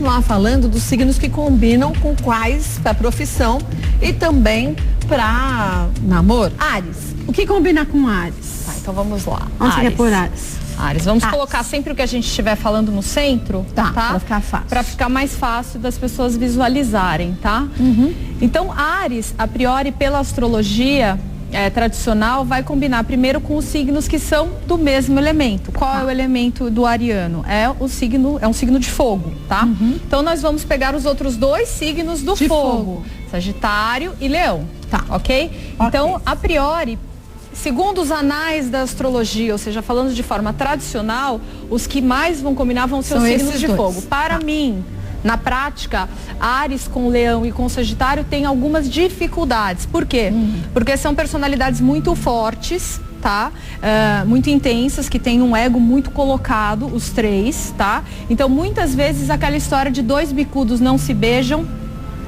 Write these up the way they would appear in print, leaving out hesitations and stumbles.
continuar falando dos signos que combinam com quais para profissão e também para namoro. Áries. O que combina com Áries? Tá, então vamos lá. Onde você quer pôr Áries? Áries. Vamos colocar sempre o que a gente estiver falando no centro, tá? Pra ficar fácil. Pra ficar mais fácil das pessoas visualizarem, tá? Então, Áries, a priori, pela astrologia tradicional, vai combinar primeiro com os signos que são do mesmo elemento. Qual é o elemento do ariano? É um signo de fogo, tá? Então, nós vamos pegar os outros dois signos do fogo. Sagitário e Leão, tá? Ok? Então, a priori, segundo os anais da astrologia, ou seja, falando de forma tradicional, os que mais vão combinar vão ser os signos de fogo. Para mim, na prática, Áries com Leão e com Sagitário tem algumas dificuldades. Por quê? Porque são personalidades muito fortes, tá? Muito intensas, que têm um ego muito colocado, os três, tá? Então, muitas vezes, aquela história de dois bicudos não se beijam,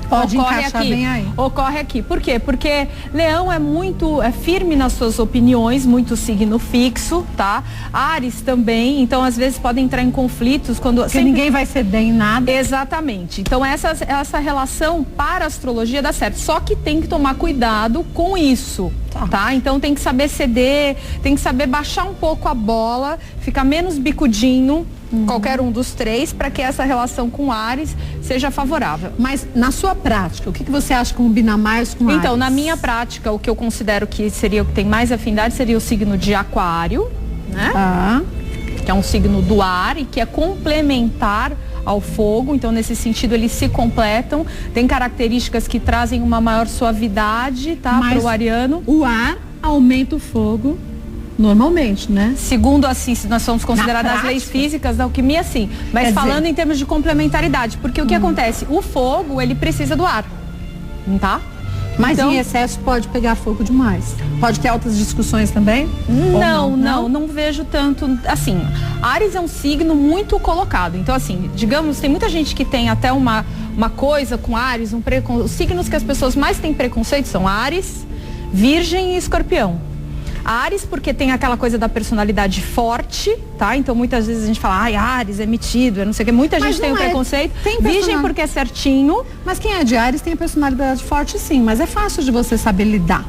pode encaixar bem aí. Ocorre aqui. Por quê? Porque Leão é muito firme nas suas opiniões, muito signo fixo, tá? Áries também, então às vezes podem entrar em conflitos quando... Porque ninguém vai ceder em nada. Exatamente. Então essa relação para a astrologia dá certo. Só que tem que tomar cuidado com isso, tá? Então tem que saber ceder, tem que saber baixar um pouco a bola, ficar menos bicudinho, qualquer um dos três, para que essa relação com Áries seja favorável. Mas na sua prática, o que você acha que combina mais com Áries? Então, na minha prática, o que eu considero que seria o que tem mais afinidade seria o signo de Aquário, né? Que é um signo do ar e que é complementar ao fogo, então nesse sentido eles se completam, tem características que trazem uma maior suavidade, tá? Para o ariano. O ar aumenta o fogo. Normalmente, né? Segundo, assim, se nós somos consideradas as leis físicas da alquimia, sim. Mas falando em termos de complementaridade, porque o que acontece? O fogo, ele precisa do ar, tá? Mas então, em excesso pode pegar fogo demais. Pode ter altas discussões também? Não vejo tanto. Assim, Áries é um signo muito colocado. Então, assim, digamos, tem muita gente que tem até uma coisa com Áries, os signos que as pessoas mais têm preconceito são Áries, Virgem e Escorpião. Áries, porque tem aquela coisa da personalidade forte, tá? Então, muitas vezes a gente fala, Áries é metido, é não sei o que. Muita gente tem o preconceito. Virgem porque é certinho. Mas quem é de Áries tem a personalidade forte, sim. Mas é fácil de você saber lidar.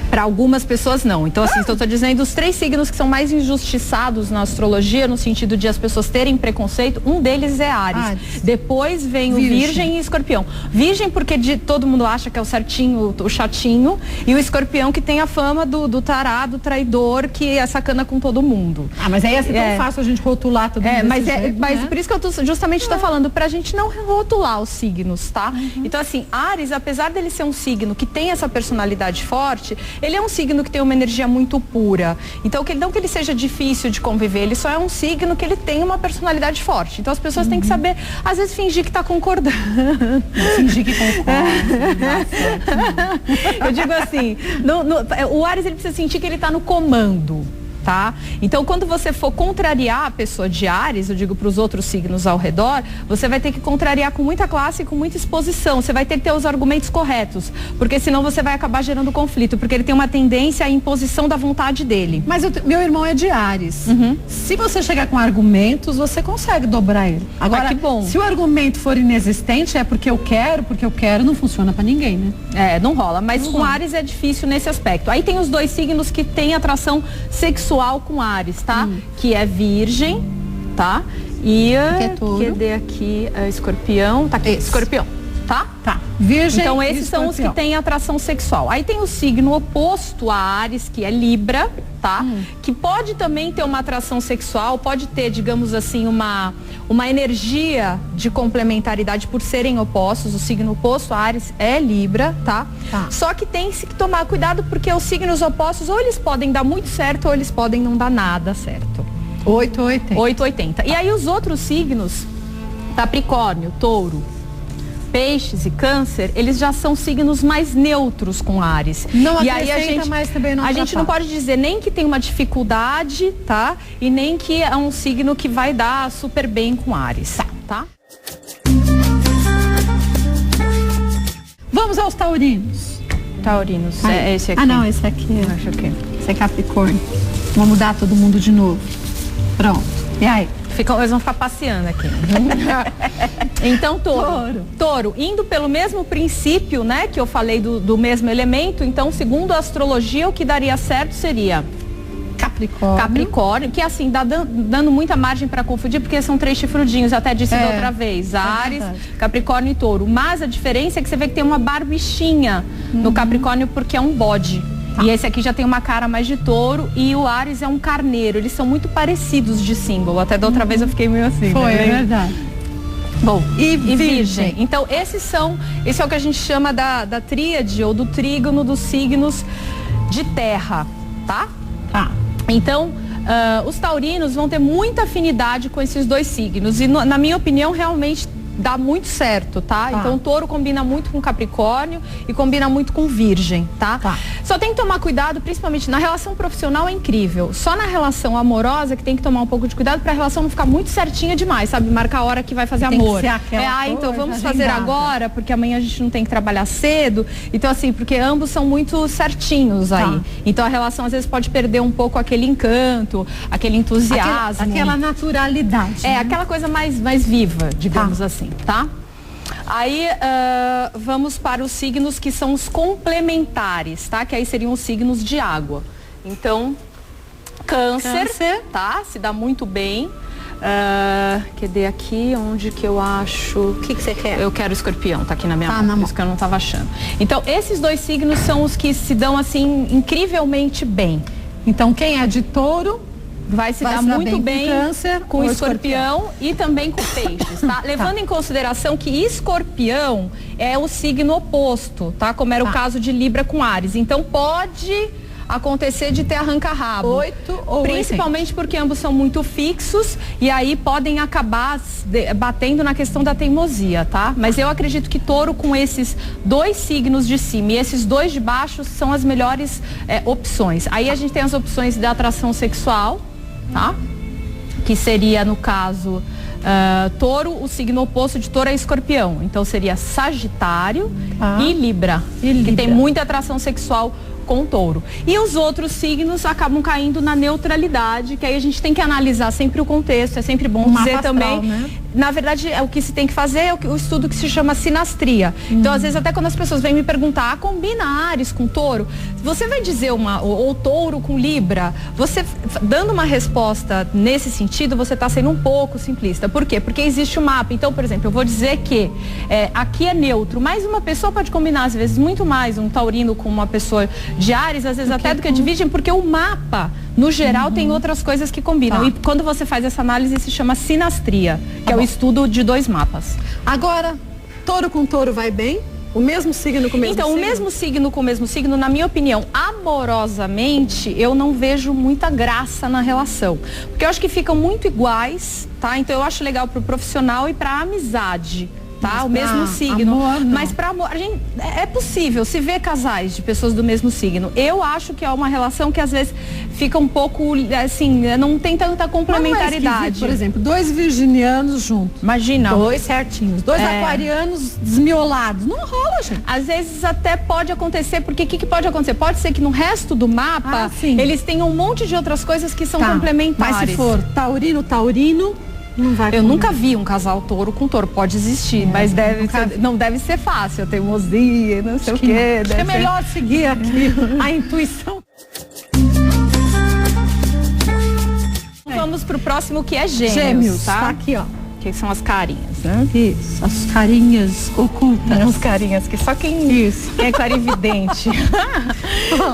Para algumas pessoas não. Então, assim, estou dizendo os três signos que são mais injustiçados na astrologia, no sentido de as pessoas terem preconceito, um deles é Áries. Depois vem o Virgem e Escorpião. Virgem porque todo mundo acha que é o certinho, o chatinho, e o Escorpião que tem a fama do tarado, traidor, que é sacana com todo mundo. Mas aí é tão fácil a gente rotular todo mundo mas por isso que eu justamente estou falando, pra gente não rotular os signos, tá? Então, assim, Áries, apesar dele ser um signo que tem essa personalidade forte, ele é um signo que tem uma energia muito pura. Então, não que ele seja difícil de conviver, ele só é um signo que ele tem uma personalidade forte. Então, as pessoas têm que saber, às vezes, fingir que está concordando. Fingir que concorda. Eu digo assim, o Áries, ele precisa sentir que ele está no comando. Tá? Então, quando você for contrariar a pessoa de Áries, eu digo para os outros signos ao redor, você vai ter que contrariar com muita classe e com muita exposição. Você vai ter que ter os argumentos corretos, porque senão você vai acabar gerando conflito, porque ele tem uma tendência à imposição da vontade dele. Mas meu irmão é de Áries. Se você chegar com argumentos, você consegue dobrar ele. Agora, que bom. Se o argumento for inexistente, é porque eu quero, não funciona para ninguém, né? Não rola. Mas com Áries é difícil nesse aspecto. Aí tem os dois signos que têm atração sexual com Áries, tá? Que é Virgem, tá? E cadê aqui? Escorpião, tá aqui, Escorpião, tá? Tá. Virgem. Então esses são os que têm atração sexual. Aí tem o signo oposto a Áries, que é Libra, tá? Que pode também ter uma atração sexual, pode ter, digamos assim, uma energia de complementaridade por serem opostos. O signo oposto a Áries é Libra, tá? Só que tem que tomar cuidado, porque os signos opostos, ou eles podem dar muito certo, ou eles podem não dar nada certo. 880. E aí os outros signos, Capricórnio, Touro, Peixes e Câncer, eles já são signos mais neutros com Áries. E aí a gente não pode dizer nem que tem uma dificuldade, tá? E nem que é um signo que vai dar super bem com Áries, tá? Vamos aos taurinos. Taurinos, é esse aqui. Não, esse aqui. Acho que esse é Capricórnio. Vamos mudar todo mundo de novo. Pronto. E aí? Eles vão ficar passeando aqui. Então, touro, indo pelo mesmo princípio, né, que eu falei do mesmo elemento, então, segundo a astrologia, o que daria certo seria Capricórnio, que assim, dando muita margem para confundir, porque são 3 chifrudinhos, até disse da outra vez, Áries, Capricórnio e Touro. Mas a diferença é que você vê que tem uma barbichinha no Capricórnio, porque é um bode. E esse aqui já tem uma cara mais de touro e o Áries é um carneiro. Eles são muito parecidos de símbolo. Até da outra vez eu fiquei meio assim. Foi, é verdade. Bom, e Virgem. Então, esse é o que a gente chama da tríade ou do trígono dos signos de terra, tá? Tá. Então, os taurinos vão ter muita afinidade com esses 2 signos. E, na minha opinião, realmente dá muito certo, tá? Então o touro combina muito com Capricórnio e combina muito com Virgem, tá? Só tem que tomar cuidado, principalmente na relação profissional é incrível. Só na relação amorosa que tem que tomar um pouco de cuidado pra relação não ficar muito certinha demais, sabe? Marcar a hora que vai fazer amor. Então vamos fazer agora, porque amanhã a gente não tem que trabalhar cedo. Então assim, porque ambos são muito certinhos aí. Então a relação às vezes pode perder um pouco aquele encanto, aquele entusiasmo. Aquela naturalidade. É, aquela coisa mais viva, digamos assim. Tá? Aí vamos para os signos que são os complementares, tá? Que aí seriam os signos de água. Então, câncer. Tá? Se dá muito bem. Cadê aqui? Onde que eu acho? O que você quer? Eu quero escorpião, tá aqui na minha mão. Isso que eu não tava achando. Então, esses 2 signos são os que se dão assim incrivelmente bem. Então, quem é de touro vai se dar muito bem com câncer, com escorpião e também com peixes, tá? Levando em consideração que escorpião é o signo oposto, tá? Como era o caso de Libra com Áries. Então pode acontecer de ter arranca-rabo. 8 ou principalmente porque ambos são muito fixos e aí podem acabar batendo na questão da teimosia, tá? Mas eu acredito que touro com esses 2 signos de cima e esses 2 de baixo são as melhores opções. Aí a gente tem as opções da atração sexual, tá? Que seria, no caso, touro, o signo oposto de touro é escorpião. Então seria Sagitário e Libra, que tem muita atração sexual com o touro. E os outros signos acabam caindo na neutralidade, que aí a gente tem que analisar sempre o contexto, é sempre bom dizer também. Né? Na verdade, o que se tem que fazer é o estudo que se chama sinastria. Então, às vezes, até quando as pessoas vêm me perguntar, combina Áries com touro? Você vai dizer ou touro com Libra? Você, dando uma resposta nesse sentido, você está sendo um pouco simplista. Por quê? Porque existe um mapa. Então, por exemplo, eu vou dizer que aqui é neutro, mas uma pessoa pode combinar, às vezes, muito mais um taurino com uma pessoa de Áries, às vezes até do que de Virgem, porque o mapa, no geral, tem outras coisas que combinam. E quando você faz essa análise, se chama sinastria, que é o estudo de 2 mapas. Agora, touro com touro vai bem? O mesmo signo com o mesmo signo? Então, o mesmo signo com o mesmo signo, na minha opinião, amorosamente, eu não vejo muita graça na relação. Porque eu acho que ficam muito iguais, tá? Então, eu acho legal pro profissional e pra amizade. Tá? O mesmo signo. Amor, mas para amor, a gente, é possível se ver casais de pessoas do mesmo signo. Eu acho que é uma relação que às vezes fica um pouco assim, não tem tanta complementaridade. Por exemplo, 2 virginianos juntos. Imagina. 2 certinhos. 2 aquarianos desmiolados. Não rola, gente. Às vezes até pode acontecer, porque o que pode acontecer? Pode ser que no resto do mapa eles tenham um monte de outras coisas que são complementares. Mas se for taurino, eu nunca vi um casal touro com touro. Pode existir, mas não deve ser fácil. A teimosia, não sei o quê. É melhor seguir aqui a intuição. Vamos pro próximo, que é Gêmeos. Gêmeos, tá aqui, ó. Que são as carinhas, né? Isso, as carinhas ocultas. As carinhas que só quem é clarividente.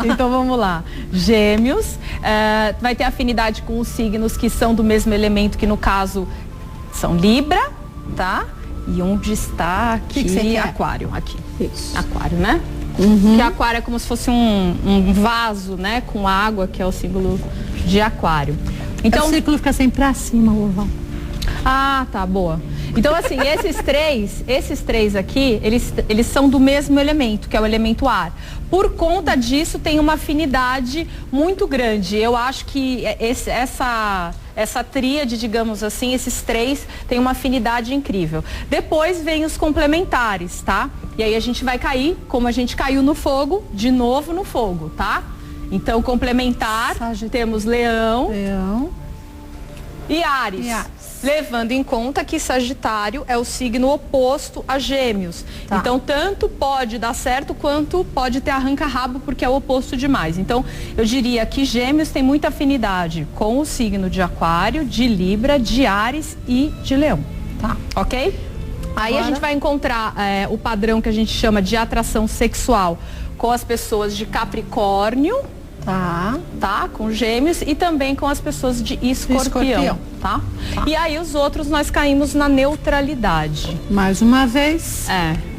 Então vamos lá. Gêmeos, vai ter afinidade com os signos que são do mesmo elemento, que no caso são Libra, tá? E onde está aqui? Aquário, aqui. Isso. Aquário, né? Porque Aquário é como se fosse um vaso, né? Com água, que é o símbolo de Aquário. Então o círculo fica sempre pra cima, o oval. Ah, tá, boa. Então, assim, esses três aqui, eles são do mesmo elemento, que é o elemento ar. Por conta disso, tem uma afinidade muito grande. Eu acho que essa tríade, digamos assim, esses 3 têm uma afinidade incrível. Depois vem os complementares, tá? E aí a gente vai cair, como a gente caiu no fogo, de novo no fogo, tá? Então, complementar, temos Leão E Áries. Levando em conta que Sagitário é o signo oposto a Gêmeos. Tá. Então, tanto pode dar certo quanto pode ter arranca-rabo, porque é o oposto demais. Então, eu diria que Gêmeos tem muita afinidade com o signo de Aquário, de Libra, de Áries e de Leão. Tá. Ok? Aí a gente vai encontrar o padrão que a gente chama de atração sexual com as pessoas de Capricórnio, tá? Com Gêmeos e também com as pessoas de Escorpião. Tá? E aí os outros nós caímos na neutralidade. Mais uma vez.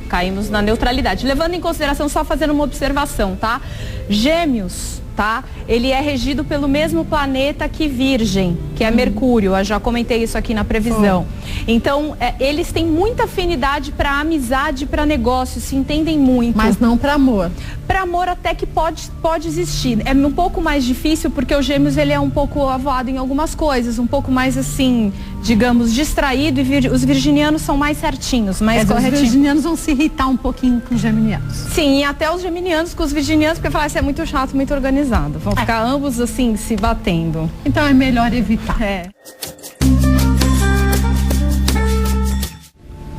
Caímos na neutralidade. Levando em consideração, só fazendo uma observação, tá? Gêmeos, tá? Ele é regido pelo mesmo planeta que Virgem, que é Mercúrio. Eu já comentei isso aqui na previsão. Então, eles têm muita afinidade para amizade, para negócio, se entendem muito. Mas não para amor. Para amor até que pode existir. É um pouco mais difícil porque o Gêmeos ele é um pouco avoado em algumas coisas, um pouco mais assim, digamos, distraído, e os virginianos são mais certinhos, mais corretinhos. Os virginianos vão se irritar um pouquinho com os geminianos. Sim, e até os geminianos com os virginianos, porque falar isso é muito chato, muito organizado. Vão ficar ambos assim, se batendo. Então é melhor evitar.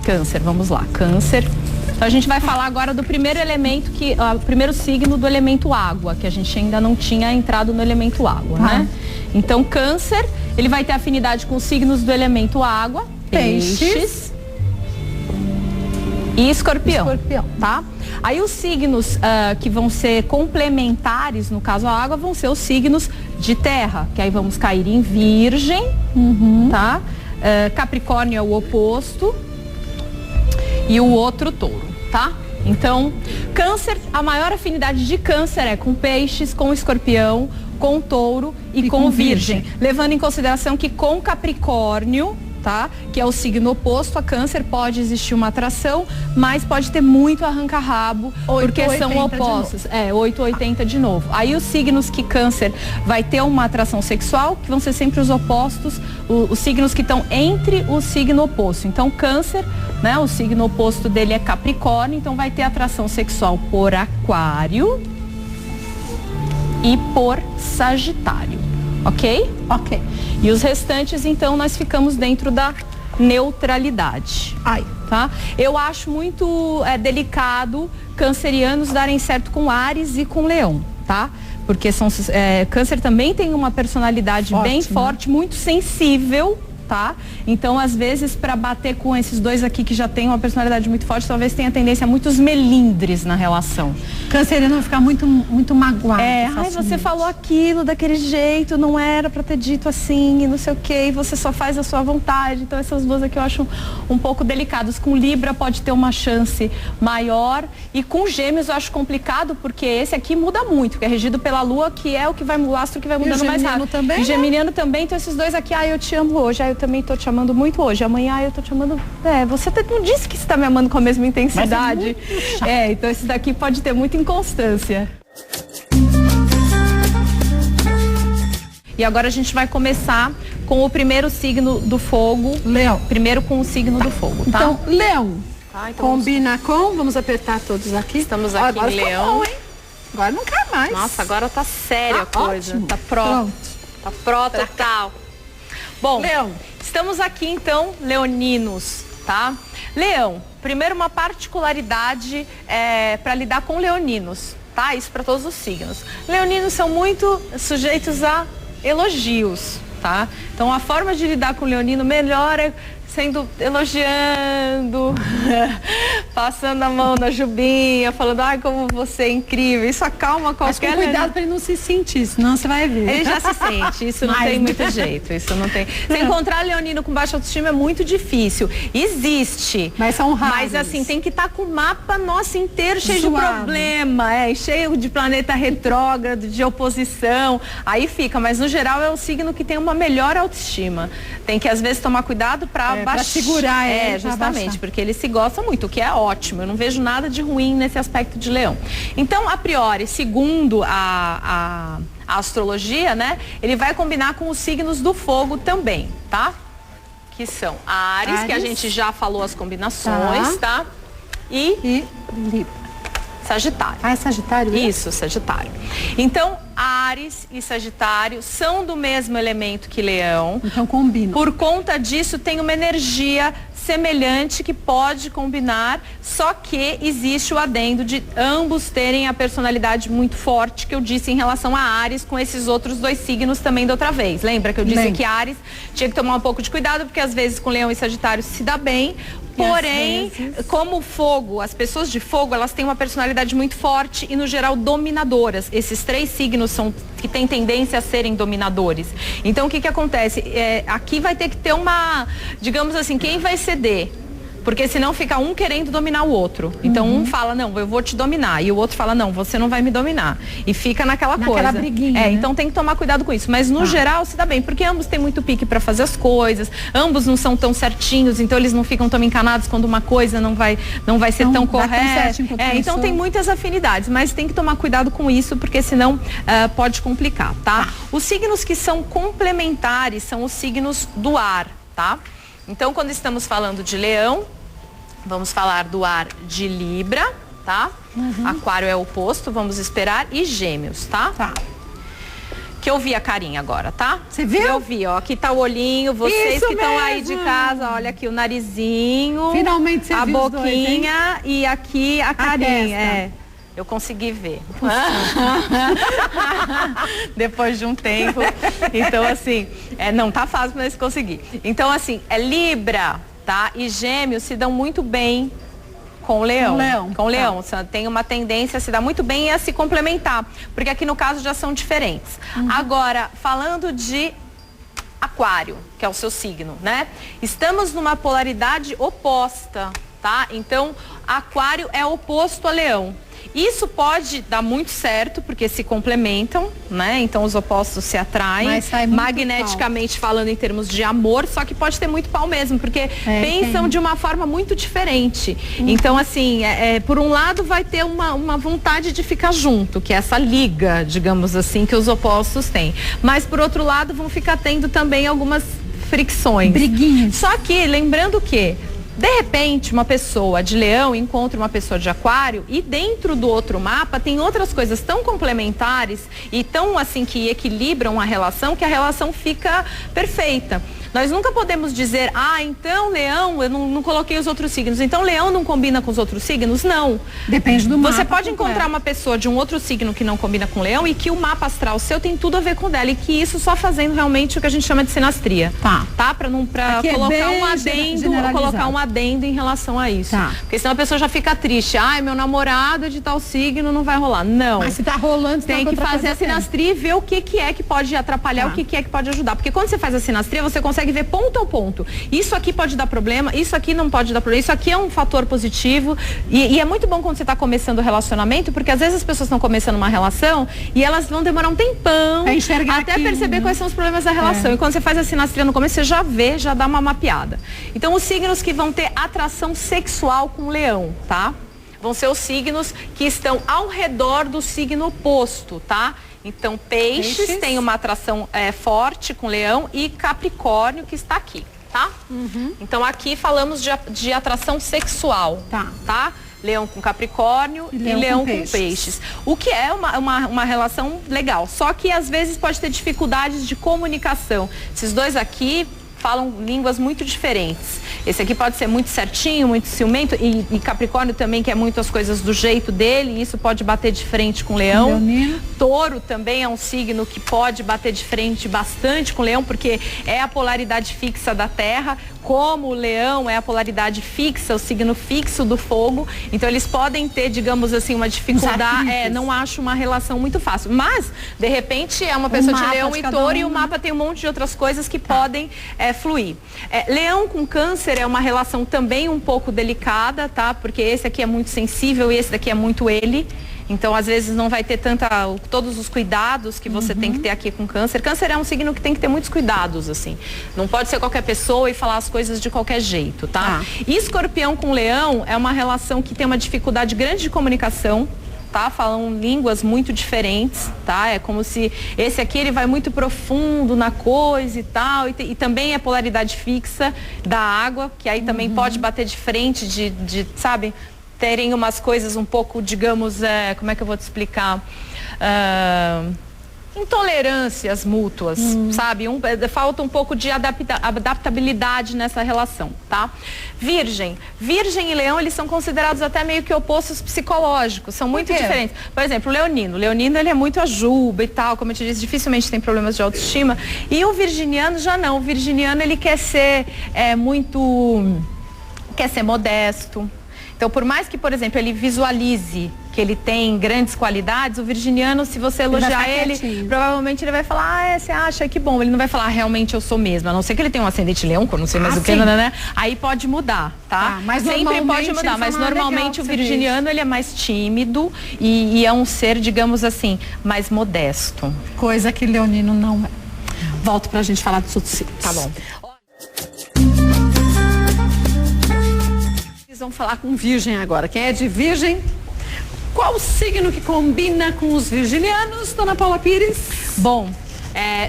Câncer, vamos lá, Câncer. Então a gente vai falar agora do primeiro elemento, o primeiro signo do elemento água, que a gente ainda não tinha entrado no elemento água, né? Então Câncer, ele vai ter afinidade com os signos do elemento água, Peixes e Escorpião, tá? Aí os signos que vão ser complementares, no caso a água, vão ser os signos de terra, que aí vamos cair em Virgem, tá? Capricórnio é o oposto. E o outro Touro, tá? Então, Câncer, a maior afinidade de Câncer é com Peixes, com Escorpião, com Touro e com Virgem. Levando em consideração que com Capricórnio, tá? Que é o signo oposto a Câncer, pode existir uma atração, mas pode ter muito arranca-rabo, porque são opostos. 880 de novo. Aí os signos que Câncer vai ter uma atração sexual, que vão ser sempre os opostos, os signos que estão entre o signo oposto. Então Câncer, né? O signo oposto dele é Capricórnio, então vai ter atração sexual por Aquário e por Sagitário. Ok? Ok. E os restantes, então, nós ficamos dentro da neutralidade. Tá? Eu acho muito delicado cancerianos darem certo com Áries e com Leão, tá? Porque Câncer também tem uma personalidade bem forte, muito sensível, tá? Então, às vezes, para bater com esses dois aqui que já tem uma personalidade muito forte, talvez tenha tendência a muitos melindres na relação. Canceriano vai ficar muito magoado. Você falou aquilo daquele jeito, não era para ter dito assim, e não sei o quê, e você só faz a sua vontade. Então, essas duas aqui eu acho um pouco delicadas. Com Libra pode ter uma chance maior, e com Gêmeos eu acho complicado, porque esse aqui muda muito, que é regido pela Lua, que é o astro que vai mudando mais rápido. Também, e Geminiano também, então esses dois aqui, eu te amo hoje, eu também tô te amando muito hoje, amanhã eu tô te amando, você não disse que você tá me amando com a mesma intensidade. Então esse daqui pode ter muita inconstância. E agora a gente vai começar com o primeiro signo do fogo, Leão. Primeiro com o signo do fogo, tá? Então, Leão, então combina vamos apertar todos aqui. Estamos aqui em Leão. Bom, hein? Agora não cai mais. Nossa, agora tá séria a coisa. Ótimo. Tá pronto. Tá pronto, tal. Bom, Leão. Estamos aqui então, leoninos, tá? Leão, primeiro uma particularidade para lidar com leoninos, tá? Isso para todos os signos. Leoninos são muito sujeitos a elogios, tá? Então a forma de lidar com o leonino melhor é elogiando, passando a mão na jubinha, falando, como você é incrível. Isso acalma qualquer... Mas com cuidado para ele não se sentir, senão você vai ver. Ele já se sente, isso não tem muito jeito, isso não tem... Se encontrar leonino com baixa autoestima é muito difícil. Existe. Mas são raros. Mas assim, tem que estar com o mapa nosso inteiro cheio de problema, cheio de planeta retrógrado, de oposição. Aí fica, mas no geral é um signo que tem uma melhor autoestima. Tem que às vezes tomar cuidado para segurar ele. Justamente, porque ele se gosta muito, o que é ótimo. Eu não vejo nada de ruim nesse aspecto de Leão. Então, a priori, segundo a astrologia, né? Ele vai combinar com os signos do fogo também, tá? Que são Áries, que a gente já falou as combinações, tá? E Libra. Sagitário. É Sagitário? Isso, Sagitário. Então, Áries e Sagitário são do mesmo elemento que Leão. Então combina. Por conta disso, tem uma energia semelhante que pode combinar, só que existe o adendo de ambos terem a personalidade muito forte que eu disse em relação a Áries com esses outros 2 signos também da outra vez. Lembra que eu disse que Áries tinha que tomar um pouco de cuidado, porque às vezes com Leão e Sagitário se dá bem, porém, como fogo, as pessoas de fogo, elas têm uma personalidade muito forte e no geral dominadoras. Esses 3 signos são que têm tendência a serem dominadores. Então o que acontece? Aqui vai ter que ter uma, digamos assim, quem vai ceder? Porque senão fica um querendo dominar o outro. Então um fala, não, eu vou te dominar. E o outro fala, não, você não vai me dominar. E fica naquela coisa. Briguinha, né? Então tem que tomar cuidado com isso. Mas no geral se dá bem, porque ambos têm muito pique para fazer as coisas. Ambos não são tão certinhos, então eles não ficam tão encanados quando uma coisa não vai ser tão correta. Então tem muitas afinidades, mas tem que tomar cuidado com isso, porque senão pode complicar, tá? Os signos que são complementares são os signos do ar, tá? Então, quando estamos falando de Leão, vamos falar do ar de Libra, tá? Aquário é o oposto, vamos esperar. E Gêmeos, tá? Tá. Que eu vi a carinha agora, tá? Você viu? Eu vi, ó. Aqui tá o olhinho, vocês Isso que estão aí mesmo. de casa, olha aqui o narizinho. Finalmente você a viu boquinha os dois, e aqui a carinha. testa. Eu consegui ver. Depois de um tempo. Então, assim, não tá fácil, mas consegui. Então, assim, Libra, tá? E Gêmeos se dão muito bem com o Leão. Com o Leão. Tem uma tendência a se dar muito bem e a se complementar. Porque aqui no caso já são diferentes. Agora, falando de Aquário, que é o seu signo, né? Estamos numa polaridade oposta, tá? Então, Aquário é oposto a Leão. Isso pode dar muito certo, porque se complementam, né? Então os opostos se atraem, magneticamente falando em termos de amor, só que pode ter muito pau mesmo, porque pensam de uma forma muito diferente. Então, assim, por um lado vai ter uma vontade de ficar junto, que é essa liga, digamos assim, que os opostos têm. Mas por outro lado vão ficar tendo também algumas fricções. Briguinhas. Só que, lembrando que de repente, uma pessoa de Leão encontra uma pessoa de Aquário e dentro do outro mapa tem outras coisas tão complementares e tão assim que equilibram a relação que a relação fica perfeita. Nós nunca podemos dizer, então Leão, eu não coloquei os outros signos, então Leão não combina com os outros signos? Não. Depende do mapa. Você pode encontrar uma pessoa de um outro signo que não combina com Leão e que o mapa astral seu tem tudo a ver com dela e que isso só fazendo realmente o que a gente chama de sinastria. Tá? Pra colocar um adendo em relação a isso. Tá. Porque senão a pessoa já fica triste. Meu namorado é de tal signo, não vai rolar. Não. Mas se tá rolando, tem que fazer a sinastria e ver o que é que pode atrapalhar, o que é que pode ajudar. Porque quando você faz a sinastria, você consegue ver ponto a ponto. Isso aqui pode dar problema, isso aqui não pode dar problema, isso aqui é um fator positivo. E é muito bom quando você está começando o relacionamento, porque às vezes as pessoas estão começando uma relação e elas vão demorar um tempão até perceber quais são os problemas da relação. E quando você faz a sinastria no começo, você já vê, já dá uma mapeada. Então, os signos que vão ter atração sexual com o Leão, tá? Vão ser os signos que estão ao redor do signo oposto, tá? Então, peixes tem uma atração forte com Leão e Capricórnio que está aqui, tá? Então, aqui falamos de atração sexual, tá? Leão com Capricórnio e Leão com peixes. O que é uma relação legal. Só que, às vezes, pode ter dificuldades de comunicação. Esses dois aqui falam línguas muito diferentes. Esse aqui pode ser muito certinho, muito ciumento, e Capricórnio também quer muito as coisas do jeito dele, e isso pode bater de frente com Leão. Leonino. Touro também é um signo que pode bater de frente bastante com Leão, porque é a polaridade fixa da Terra, como o Leão é a polaridade fixa, o signo fixo do fogo, então eles podem ter, digamos assim, uma dificuldade, não acho uma relação muito fácil, mas de repente é uma pessoa de Leão e Touro e o mapa tem um monte de outras coisas que podem fluir. Leão com Câncer é uma relação também um pouco delicada, tá? Porque esse aqui é muito sensível e esse daqui é muito ele. Então, às vezes, não vai ter todos os cuidados que você tem que ter aqui com Câncer. Câncer é um signo que tem que ter muitos cuidados, assim. Não pode ser qualquer pessoa e falar as coisas de qualquer jeito, tá? E Escorpião com Leão é uma relação que tem uma dificuldade grande de comunicação, tá? Falam línguas muito diferentes, tá? É como se esse aqui ele vai muito profundo na coisa e tal, e também é polaridade fixa da água, que aí também pode bater de frente de sabe, terem umas coisas um pouco, digamos, como é que eu vou te explicar? intolerâncias mútuas, sabe? Falta um pouco de adaptabilidade nessa relação, tá? Virgem e Leão, eles são considerados até meio que opostos psicológicos, são muito diferentes. Por exemplo, o Leonino, ele é muito ajuba e tal, como eu te disse, dificilmente tem problemas de autoestima. E o virginiano já não. O virginiano, ele quer ser quer ser modesto. Então, por mais que, por exemplo, ele visualize que ele tem grandes qualidades, o virginiano, se você elogiar ele, provavelmente ele vai falar, você acha que bom. Ele não vai falar, realmente eu sou mesmo. A não ser que ele tenha um ascendente leão, que eu não sei mais o que, né? Aí pode mudar, tá? Mas sempre pode mudar, mas normalmente o virginiano, ele é mais tímido e é um ser, digamos assim, mais modesto. Coisa que leonino não é. Volto pra gente falar dos outros signos. Tá bom. Vamos falar com virgem agora. Quem é de virgem? Qual o signo que combina com os virginianos, dona Paula Pires? Bom,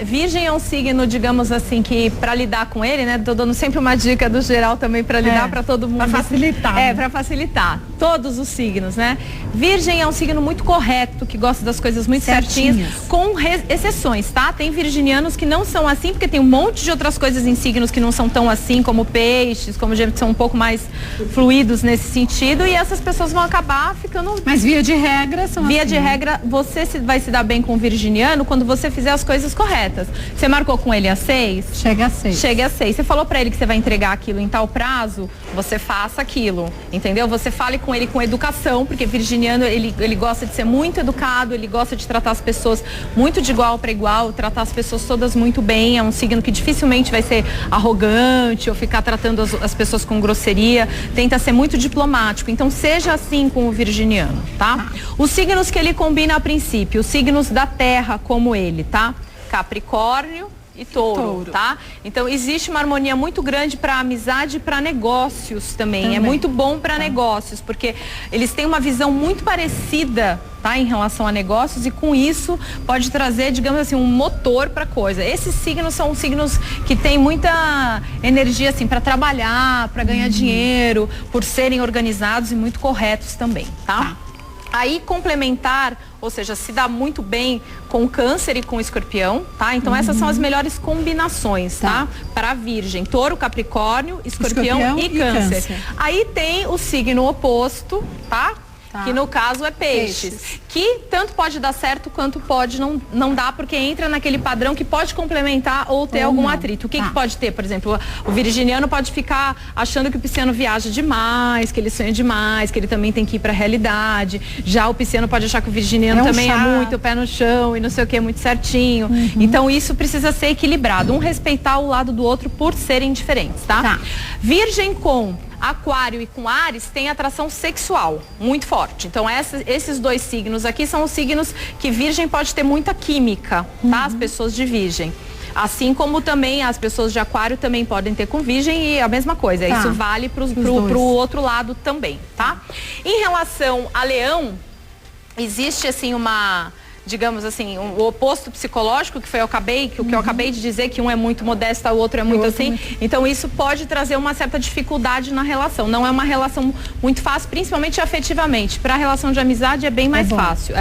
virgem é um signo, digamos assim, que para lidar com ele, né? Tô dando sempre uma dica do geral também para lidar para todo mundo. Para facilitar. Para facilitar. Todos os signos, né? Virgem é um signo muito correto, que gosta das coisas muito certinhas, com exceções, tá? Tem virginianos que não são assim, porque tem um monte de outras coisas em signos que não são tão assim, como peixes, como gente que são um pouco mais fluidos nesse sentido, e essas pessoas vão acabar ficando... Mas via de regra são Via de regra, você vai se dar bem com o virginiano quando você fizer as coisas corretas. Você marcou com ele às 6? Chega às 6. Chega às 6. Você falou pra ele que você vai entregar aquilo em tal prazo, você faça aquilo, entendeu? Você fale com ele com educação, porque virginiano, ele gosta de ser muito educado, ele gosta de tratar as pessoas muito de igual para igual, tratar as pessoas todas muito bem. É um signo que dificilmente vai ser arrogante ou ficar tratando as pessoas com grosseria. Tenta ser muito diplomático. Então seja assim com o virginiano, tá? Os signos que ele combina a princípio, os signos da terra como ele, tá? Capricórnio e touro, tá? Então existe uma harmonia muito grande para amizade e para negócios também. É muito bom para negócios, porque eles têm uma visão muito parecida, tá, em relação a negócios, e com isso pode trazer, digamos assim, um motor para coisa. Esses signos são signos que têm muita energia assim para trabalhar, para ganhar dinheiro, por serem organizados e muito corretos também, tá? Aí complementar, ou seja, se dá muito bem com Câncer e com Escorpião, tá? Então essas são as melhores combinações, tá? Para Virgem, Touro, Capricórnio, Escorpião e Câncer. Aí tem o signo oposto, tá? Que no caso é peixes, que tanto pode dar certo quanto pode não dar, porque entra naquele padrão que pode complementar ou ter algum atrito. O que pode ter? Por exemplo, o virginiano pode ficar achando que o pisciano viaja demais, que ele sonha demais, que ele também tem que ir para a realidade. Já o pisciano pode achar que o virginiano também é muito pé no chão e não sei o que, muito certinho. Então isso precisa ser equilibrado, um respeitar o lado do outro por serem diferentes, tá? Virgem com Aquário e com Áries tem atração sexual muito forte. Então esses dois signos aqui são os signos que Virgem pode ter muita química, tá? As pessoas de Virgem. Assim como também as pessoas de Aquário também podem ter com Virgem, e a mesma coisa. Isso vale pro outro lado também, tá? Em relação a Leão, existe assim digamos assim, o oposto psicológico, que foi o que eu acabei de dizer, que um é muito modesto, o outro é muito assim. Então isso pode trazer uma certa dificuldade na relação. Não é uma relação muito fácil, principalmente afetivamente. Para a relação de amizade é bem mais fácil,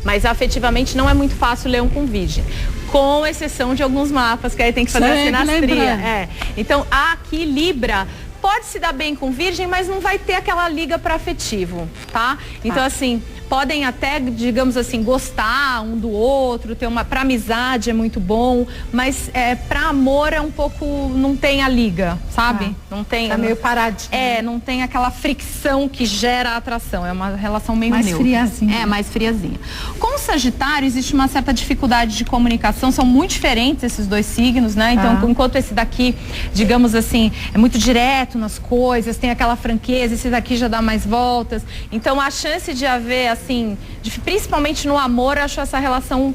mas afetivamente não é muito fácil Leão com Virgem. Com exceção de alguns mapas, que aí tem que fazer a sinastria. Então aqui Libra pode se dar bem com Virgem, mas não vai ter aquela liga para afetivo, tá? Então assim, podem até, digamos assim, gostar um do outro, ter para amizade é muito bom, mas para amor é um pouco, não tem a liga, sabe? Não tem. Tá meio paradinho. Não tem aquela fricção que gera a atração, é uma relação meio mais neutra. friazinha. Mais friazinha. Com o Sagitário existe uma certa dificuldade de comunicação, são muito diferentes esses dois signos, né? Então, enquanto esse daqui, digamos assim, é muito direto nas coisas, tem aquela franqueza, esse daqui já dá mais voltas. Então a chance de haver assim, principalmente no amor, eu acho essa relação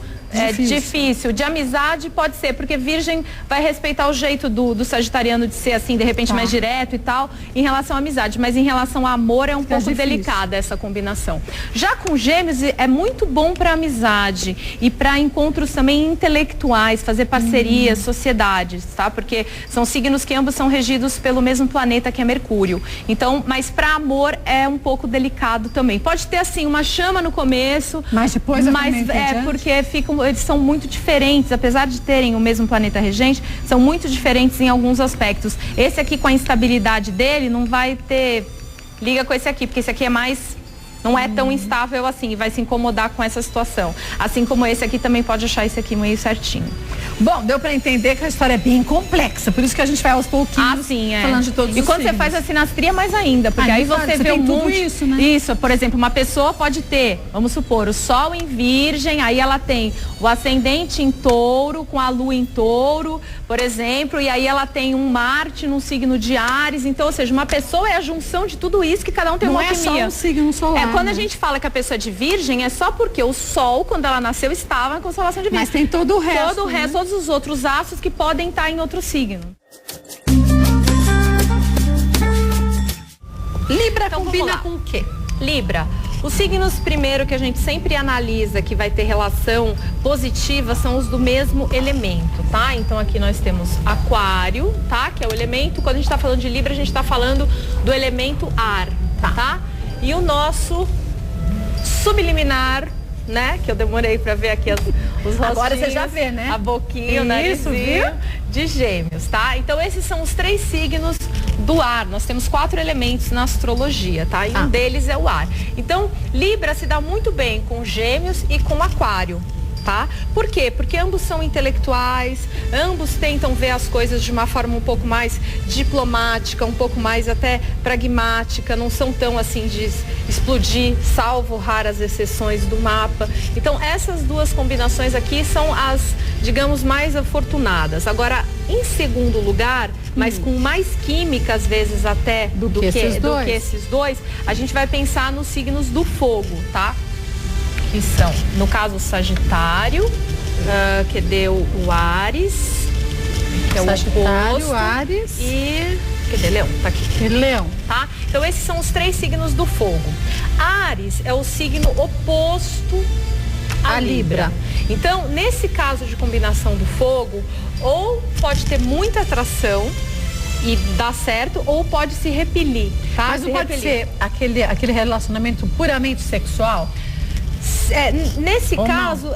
difícil. De amizade pode ser, porque Virgem vai respeitar o jeito do sagitariano de ser assim, de repente mais direto e tal, em relação à amizade, mas em relação ao amor é um pouco delicada essa combinação. Já com Gêmeos é muito bom para amizade e para encontros também intelectuais, fazer parcerias, sociedades, tá? Porque são signos que ambos são regidos pelo mesmo planeta, que é Mercúrio. Então, mas para amor é um pouco delicado também. Pode ter assim uma chama no começo, mas depois porque fica eles são muito diferentes, apesar de terem o mesmo planeta regente, são muito diferentes em alguns aspectos. Esse aqui, com a instabilidade dele, não vai ter liga com esse aqui, porque esse aqui é mais... Não é tão instável assim e vai se incomodar com essa situação. Assim como esse aqui também pode achar esse aqui meio certinho. Bom, deu pra entender que a história é bem complexa, por isso que a gente vai aos pouquinhos falando de todos os E quando você faz a sinastria, mais ainda, porque aí você vê um monte... isso, né? Isso, por exemplo, uma pessoa pode ter, vamos supor, o Sol em Virgem, aí ela tem o ascendente em Touro, com a Lua em Touro, por exemplo, e aí ela tem um Marte num signo de Áries, então, ou seja, uma pessoa é a junção de tudo isso que cada um tem uma alquimia. Não é só um signo solar. Quando a gente fala que a pessoa é de Virgem, é só porque o Sol, quando ela nasceu, estava em constelação de Virgem. Mas tem todo o resto. Todo o resto, todos os outros astros que podem estar em outro signo. Libra Então, combina com o quê? Libra. Os signos primeiro que a gente sempre analisa que vai ter relação positiva são os do mesmo elemento, tá? Então aqui nós temos Aquário, tá? Que é o elemento, quando a gente está falando de Libra, a gente está falando do elemento ar, tá? E o nosso subliminar, né? Que eu demorei para ver aqui os rostinhos. Agora você já vê, né? A boquinha, o narizinho de Gêmeos, tá? Então esses são os 3 signos do ar. Nós temos 4 elementos na astrologia, tá? E um deles é o ar. Então, Libra se dá muito bem com Gêmeos e com Aquário. Tá? Por quê? Porque ambos são intelectuais, ambos tentam ver as coisas de uma forma um pouco mais diplomática, um pouco mais até pragmática, não são tão assim de explodir, salvo raras exceções do mapa. Então essas duas combinações aqui são as, digamos, mais afortunadas. Agora, em segundo lugar, mas com mais química às vezes até do que esses dois, a gente vai pensar nos signos do fogo, tá? Que são, no caso, o Sagitário, que deu o Áries, que é o oposto, Áries e... Cadê? Leão, tá aqui. E Leão. Tá? Então, esses são os 3 signos do fogo. Áries é o signo oposto a Libra. Então, nesse caso de combinação do fogo, ou pode ter muita atração e dar certo, ou pode se repelir, tá? Mas não pode ser aquele relacionamento puramente sexual? Nesse caso,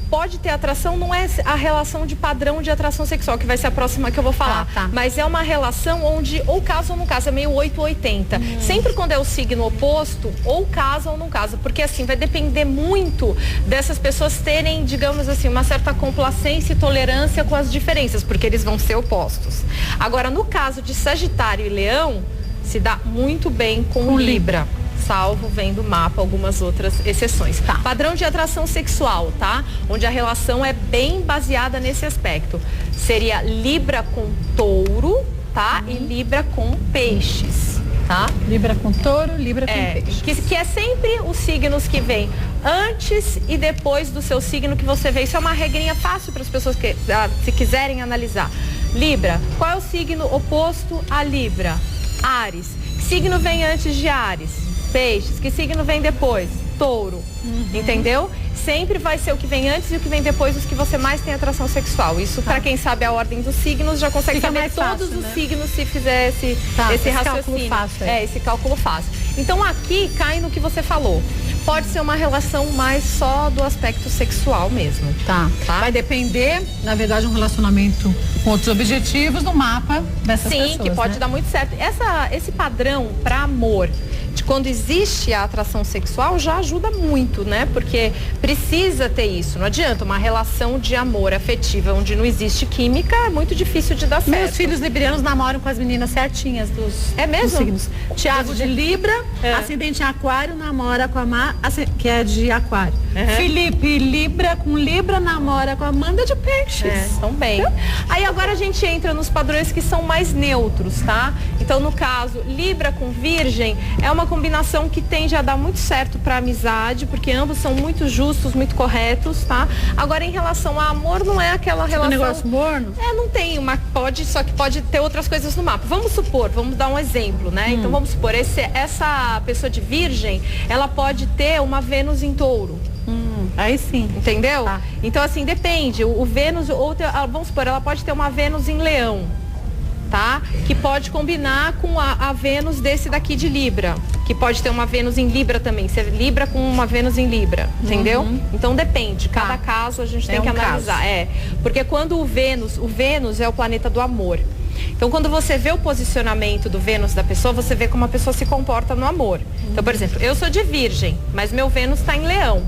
pode ter atração, não é a relação de padrão de atração sexual, que vai ser a próxima que eu vou falar. Mas é uma relação onde ou casa ou não casa, é meio 8-80. Sempre quando é o signo oposto, ou casa ou não casa. Porque assim, vai depender muito dessas pessoas terem, digamos assim, uma certa complacência e tolerância com as diferenças, porque eles vão ser opostos. Agora, no caso de Sagitário e Leão, se dá muito bem com Libra. Salvo vendo o mapa algumas outras exceções. Padrão de atração sexual, tá? Onde a relação é bem baseada nesse aspecto. Seria Libra com Touro, tá? E Libra com Peixes, tá? Libra com Touro, Libra com Peixes. Que é sempre os signos que vêm antes e depois do seu signo que você vê. Isso é uma regrinha fácil para as pessoas que, se quiserem analisar. Libra, qual é o signo oposto a Libra? Áries. Que signo vem antes de Áries? Peixes. Que signo vem depois? Touro. Entendeu? Sempre vai ser o que vem antes e o que vem depois, os que você mais tem atração sexual. Isso, para quem sabe a ordem dos signos, já consegue saber todos os signos se fizer esse raciocínio. Esse cálculo fácil. Então aqui cai no que você falou. Pode ser uma relação mais só do aspecto sexual mesmo. Tá. Vai depender, na verdade, um relacionamento com outros objetivos no mapa dessas pessoas. Sim, que pode dar muito certo. Esse padrão para amor, de quando existe a atração sexual, já ajuda muito, né? Porque precisa ter isso. Não adianta uma relação de amor afetiva onde não existe química, é muito difícil de dar certo. Meus filhos librianos namoram com as meninas certinhas dos signos. Tiago de Libra, ascendente em Aquário, namora com a Mar, que é de Aquário. Felipe Libra, com Libra, namora com a Amanda de Peixes. Estão bem. Aí agora a gente entra nos padrões que são mais neutros, tá? Então, no caso, Libra com Virgem é uma combinação que tende a dar muito certo para amizade, porque ambos são muito justos, muito corretos, tá? Agora, em relação a amor, não é aquela relação... Um negócio morno? Não tem só que pode ter outras coisas no mapa. Vamos supor, vamos dar um exemplo, né? Então, vamos supor, essa pessoa de Virgem, ela pode ter uma Vênus em Touro. Aí sim. Entendeu? Então, assim, depende. O Vênus, vamos supor, ela pode ter uma Vênus em Leão. tá? Que pode combinar com a Vênus desse daqui de Libra, que pode ter uma Vênus em Libra também, ser Libra com uma Vênus em Libra, entendeu? Então depende, cada caso a gente tem que analisar. Porque quando o Vênus é o planeta do amor. Então, quando você vê o posicionamento do Vênus da pessoa, você vê como a pessoa se comporta no amor. Então, por exemplo, eu sou de Virgem, mas meu Vênus está em Leão.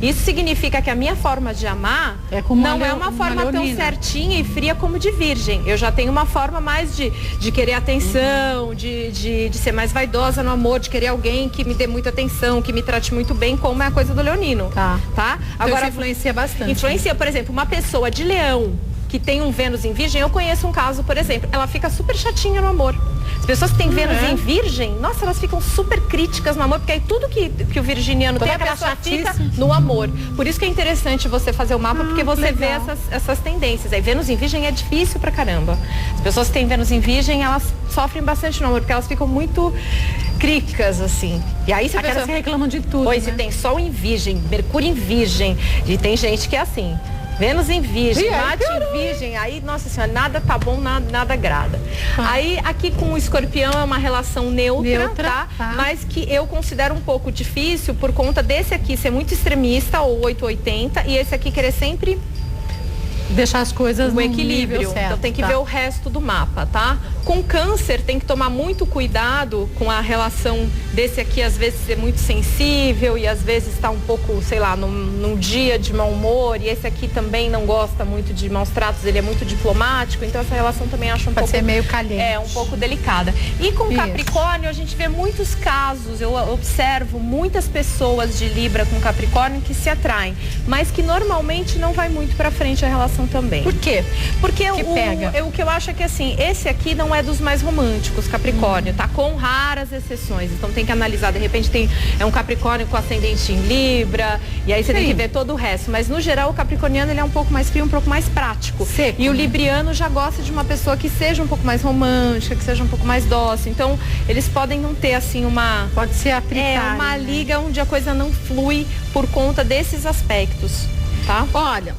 Isso significa que a minha forma de amar não é uma forma tão certinha e fria como de Virgem. Eu já tenho uma forma mais de querer atenção, de ser mais vaidosa no amor, de querer alguém que me dê muita atenção, que me trate muito bem, como é a coisa do leonino. Tá? Então, agora influencia bastante. Influencia, por exemplo, uma pessoa de Leão que tem um Vênus em Virgem, eu conheço um caso, por exemplo, ela fica super chatinha no amor. As pessoas que têm Vênus em Virgem, nossa, elas ficam super críticas no amor, porque aí tudo que o virginiano tem, a pessoa fica no amor. Por isso que é interessante você fazer o mapa, porque você vê essas tendências. Aí Vênus em Virgem é difícil pra caramba. As pessoas que têm Vênus em Virgem, elas sofrem bastante no amor, porque elas ficam muito críticas, assim. E aí você aquelas que reclamam de tudo, Pois, e tem Sol em Virgem, Mercúrio em Virgem, e tem gente que é assim. Vênus em Virgem, Marte em Virgem, aí, nossa senhora, nada tá bom, nada agrada. Aí, aqui com o Escorpião é uma relação neutra, tá? Mas que eu considero um pouco difícil por conta desse aqui ser muito extremista, ou 880, e esse aqui querer sempre deixar as coisas no equilíbrio. Certo, então tem que ver o resto do mapa, tá? Com Câncer tem que tomar muito cuidado com a relação desse aqui, às vezes ser muito sensível e às vezes tá um pouco, sei lá, num dia de mau humor, e esse aqui também não gosta muito de maus tratos, ele é muito diplomático, então essa relação também acho um pouco... Pode ser meio caliente. Um pouco delicada. E com Capricórnio a gente vê muitos casos, eu observo muitas pessoas de Libra com Capricórnio que se atraem, mas que normalmente não vai muito pra frente a relação também. Por quê? Porque o que eu acho é que assim, esse aqui não é dos mais românticos, Capricórnio, tá? Com raras exceções. Então tem que analisar, de repente é um Capricórnio com ascendente em Libra, e aí você tem que ver todo o resto. Mas no geral o capricorniano ele é um pouco mais frio, um pouco mais prático. Seco, e o libriano já gosta de uma pessoa que seja um pouco mais romântica, que seja um pouco mais dócil. Então eles podem não ter assim uma... Pode ser atritar, uma liga onde a coisa não flui por conta desses aspectos, tá? Olha,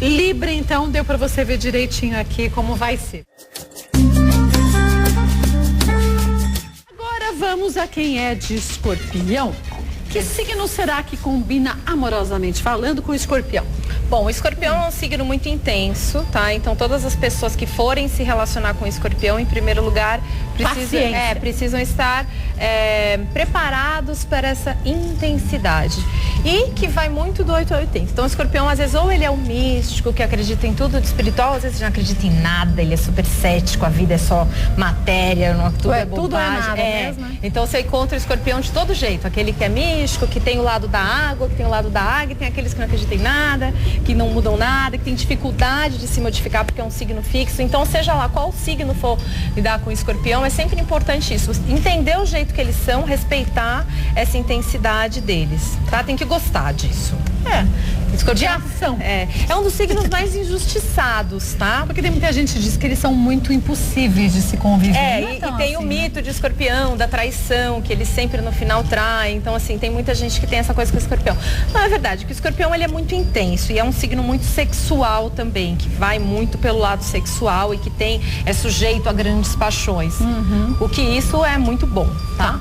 Libra, então, deu para você ver direitinho aqui como vai ser. Agora vamos a quem é de Escorpião. Que signo será que combina, amorosamente falando, com o Escorpião? Bom, o Escorpião é um signo muito intenso, tá? Então todas as pessoas que forem se relacionar com o Escorpião, em primeiro lugar, precisam estar preparados para essa intensidade. E que vai muito do 8 a 80. Então o Escorpião, às vezes, ou ele é um místico que acredita em tudo de espiritual, às vezes não acredita em nada, ele é super cético, a vida é só matéria, tudo é bobagem. Tudo é nada mesmo, né? Então você encontra o Escorpião de todo jeito, aquele que é místico, que tem o lado da água, que tem o lado da águia, tem aqueles que não acreditam em nada, que não mudam nada, que tem dificuldade de se modificar porque é um signo fixo. Então, seja lá qual signo for lidar com o Escorpião, é sempre importante isso, entender o jeito que eles são, respeitar essa intensidade deles, tá? Tem que gostar disso. Escorpião, de ação. É um dos signos mais injustiçados, tá? Porque tem muita gente que diz que eles são muito impossíveis de se conviver. E tem o mito de Escorpião, da traição, que ele sempre no final trai. Então, assim, tem muita gente que tem essa coisa com o Escorpião. Não, é verdade, que o Escorpião ele é muito intenso e é um signo muito sexual também, que vai muito pelo lado sexual e que é sujeito a grandes paixões. O que isso é muito bom, tá?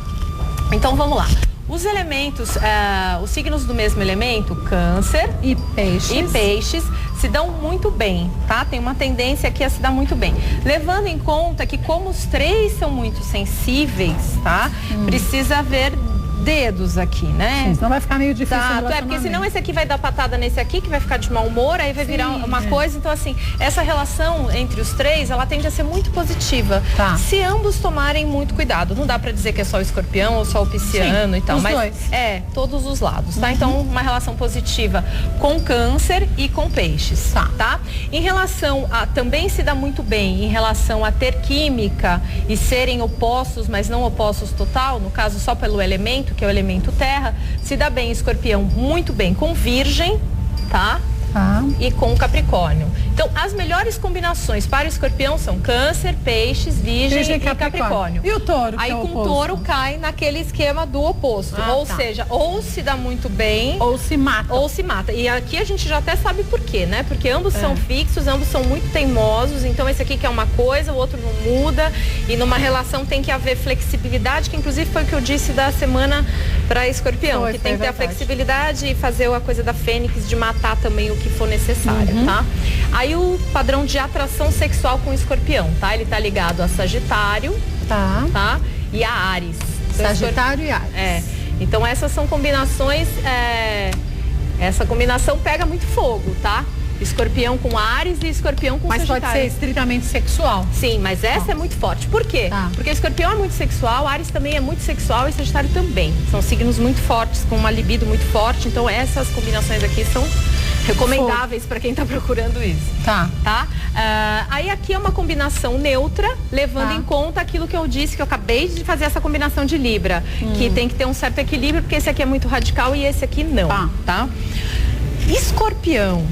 Então, vamos lá. Os elementos, os signos do mesmo elemento, Câncer e Peixes, se dão muito bem, tá? Tem uma tendência aqui a se dar muito bem. Levando em conta que como os três são muito sensíveis, tá? Precisa haver dedos aqui, né? Sim, senão vai ficar meio difícil. Porque senão esse aqui vai dar patada nesse aqui, que vai ficar de mau humor, aí vai virar uma coisa. Então, assim, essa relação entre os três, ela tende a ser muito positiva. Se ambos tomarem muito cuidado. Não dá pra dizer que é só o Escorpião ou só o Pisciano e tal, os mas dois. Todos os lados, tá? Então, uma relação positiva com Câncer e com Peixes, tá? Em relação a também se dá muito bem em relação a ter química e serem opostos, mas não opostos total, no caso só pelo elemento, que é o elemento terra, se dá bem Escorpião muito bem com Virgem, tá? E com Capricórnio. Então, as melhores combinações para o escorpião são Câncer, Peixes, Virgem e Capricórnio. E o touro? Aí com o touro cai naquele esquema do oposto. Ou seja, ou se dá muito bem, ou se mata. Ou se mata. E aqui a gente já até sabe por quê, né? Porque ambos são fixos, ambos são muito teimosos. Então esse aqui quer uma coisa, o outro não muda. E numa relação tem que haver flexibilidade, que inclusive foi o que eu disse da semana para escorpião. Que tem que ter a flexibilidade e fazer a coisa da fênix, de matar também o que for necessário, tá? Aí o padrão de atração sexual com o escorpião, tá? Ele tá ligado a Sagitário, tá? E a Áries. Sagitário e Áries. Então essas são combinações, essa combinação pega muito fogo, tá? Escorpião com Áries e escorpião com Sagitário. Mas pode ser estritamente sexual. Sim, mas essa é muito forte. Por quê? Porque escorpião é muito sexual, Áries também é muito sexual e Sagitário também. São signos muito fortes, com uma libido muito forte. Então essas combinações aqui são recomendáveis para quem está procurando isso. Tá? Aí aqui é uma combinação neutra, levando em conta aquilo que eu disse, que eu acabei de fazer essa combinação de Libra. Que tem que ter um certo equilíbrio, porque esse aqui é muito radical e esse aqui não. Tá? Escorpião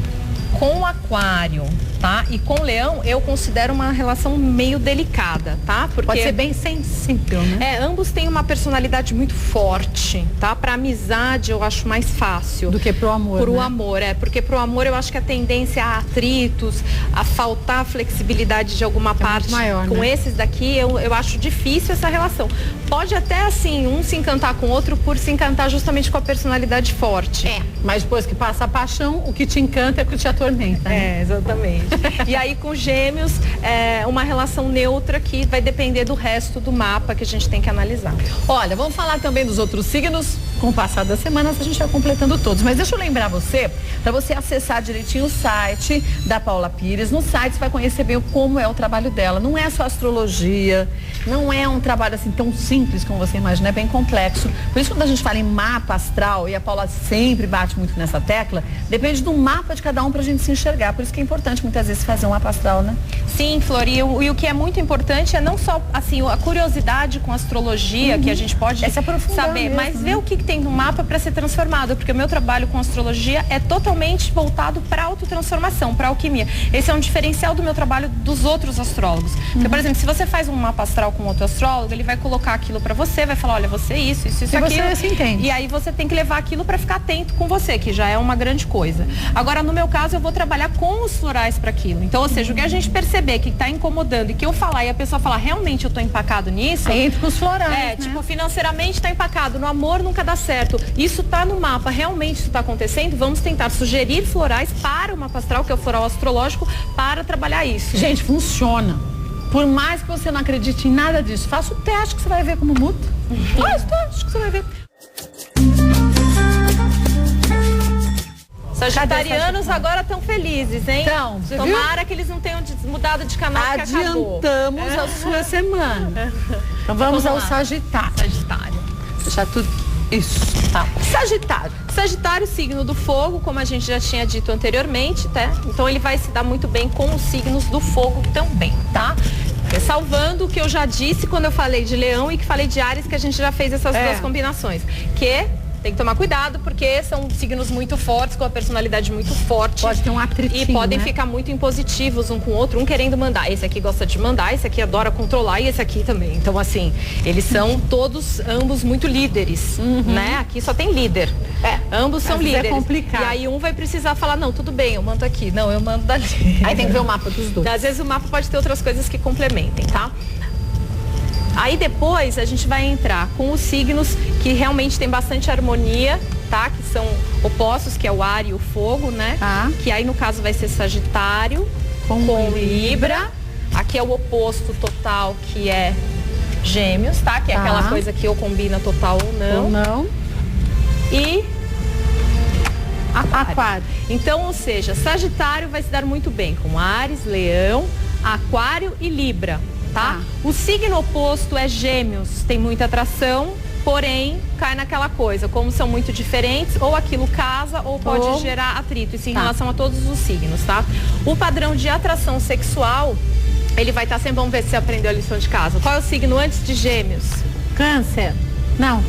com Aquário, tá? E com Leão, eu considero uma relação meio delicada, tá? Porque pode ser bem sensível, né? Ambos têm uma personalidade muito forte, tá? Pra amizade eu acho mais fácil. Do que pro amor, Pro amor, porque pro amor eu acho que a tendência a atritos, a faltar flexibilidade de alguma parte maior, com né? esses daqui, eu acho difícil essa relação. Pode até, assim, um se encantar com o outro por se encantar justamente com a personalidade forte. Mas depois que passa a paixão, o que te encanta é o que te atormenta, né? Exatamente. E aí com Gêmeos, uma relação neutra que vai depender do resto do mapa que a gente tem que analisar. Olha, vamos falar também dos outros signos. Com o passar das semanas a gente vai completando todos. Mas deixa eu lembrar você, para você acessar direitinho o site da Paula Pires. No site você vai conhecer bem como é o trabalho dela. Não é só astrologia, não é um trabalho assim tão simples como você imagina, é bem complexo. Por isso quando a gente fala em mapa astral, e a Paula sempre bate muito nessa tecla, depende do mapa de cada um pra gente se enxergar. Por isso que é importante muitas vezes fazer um mapa astral, né? Sim, Flor, e o que é muito importante é não só assim, a curiosidade com a astrologia, que a gente pode saber, mesmo, mas ver o que tem no mapa para ser transformado, porque o meu trabalho com astrologia é totalmente voltado para autotransformação, para alquimia. Esse é um diferencial do meu trabalho dos outros astrólogos. Porque, por exemplo, se você faz um mapa astral com outro astrólogo, ele vai colocar aquilo para você, vai falar, olha, você isso, aquilo. Você se entende. E aí você tem que levar aquilo para ficar atento com você, que já é uma grande coisa. Agora, no meu caso, eu vou trabalhar com os florais para aquilo. Então, ou seja, o que a gente perceber que está incomodando e que eu falar e a pessoa falar, realmente eu tô empacado nisso. Aí entra com os florais, né? Tipo, financeiramente tá empacado, no amor nunca dá certo. Isso tá no mapa, realmente isso tá acontecendo. Vamos tentar sugerir florais para o mapa astral, que é o floral astrológico, para trabalhar isso. Gente, funciona. Por mais que você não acredite em nada disso, faça o teste que você vai ver como muda. Faz o teste que você vai ver. Sagitarianos agora estão felizes, hein? Então, tomara que eles não tenham mudado de canal. Adiantamos a sua semana. Então vamos ao Sagitário. Deixar tudo isso. Sagitário, signo do fogo, como a gente já tinha dito anteriormente, tá? Então ele vai se dar muito bem com os signos do fogo também, tá? Salvando o que eu já disse quando eu falei de Leão e que falei de Áries, que a gente já fez essas duas combinações. Que tem que tomar cuidado, porque são signos muito fortes, com a personalidade muito forte. Pode ter um atritinho, e podem ficar muito impositivos um com o outro, um querendo mandar. Esse aqui gosta de mandar, esse aqui adora controlar e esse aqui também. Então, assim, eles são ambos muito líderes, né? Aqui só tem líder. Ambos são líderes. É complicado. E aí um vai precisar falar, não, tudo bem, eu mando aqui. Não, eu mando dali. Aí tem que ver o mapa dos dois. Às vezes o mapa pode ter outras coisas que complementem, tá? Aí depois a gente vai entrar com os signos que realmente tem bastante harmonia, tá? Que são opostos, que é o ar e o fogo, né? Que aí no caso vai ser Sagitário com Libra. Aqui é o oposto total, que é Gêmeos, tá? Que é aquela coisa que ou combina total ou não. E Aquário. Então, ou seja, Sagitário vai se dar muito bem com Áries, Leão, Aquário e Libra. Tá? O signo oposto é Gêmeos, tem muita atração, porém cai naquela coisa, como são muito diferentes, ou aquilo casa ou pode gerar atrito, isso em relação a todos os signos, tá? O padrão de atração sexual, ele vai estar sempre, vamos ver se você aprendeu a lição de casa. Qual é o signo antes de Gêmeos? Câncer. Não.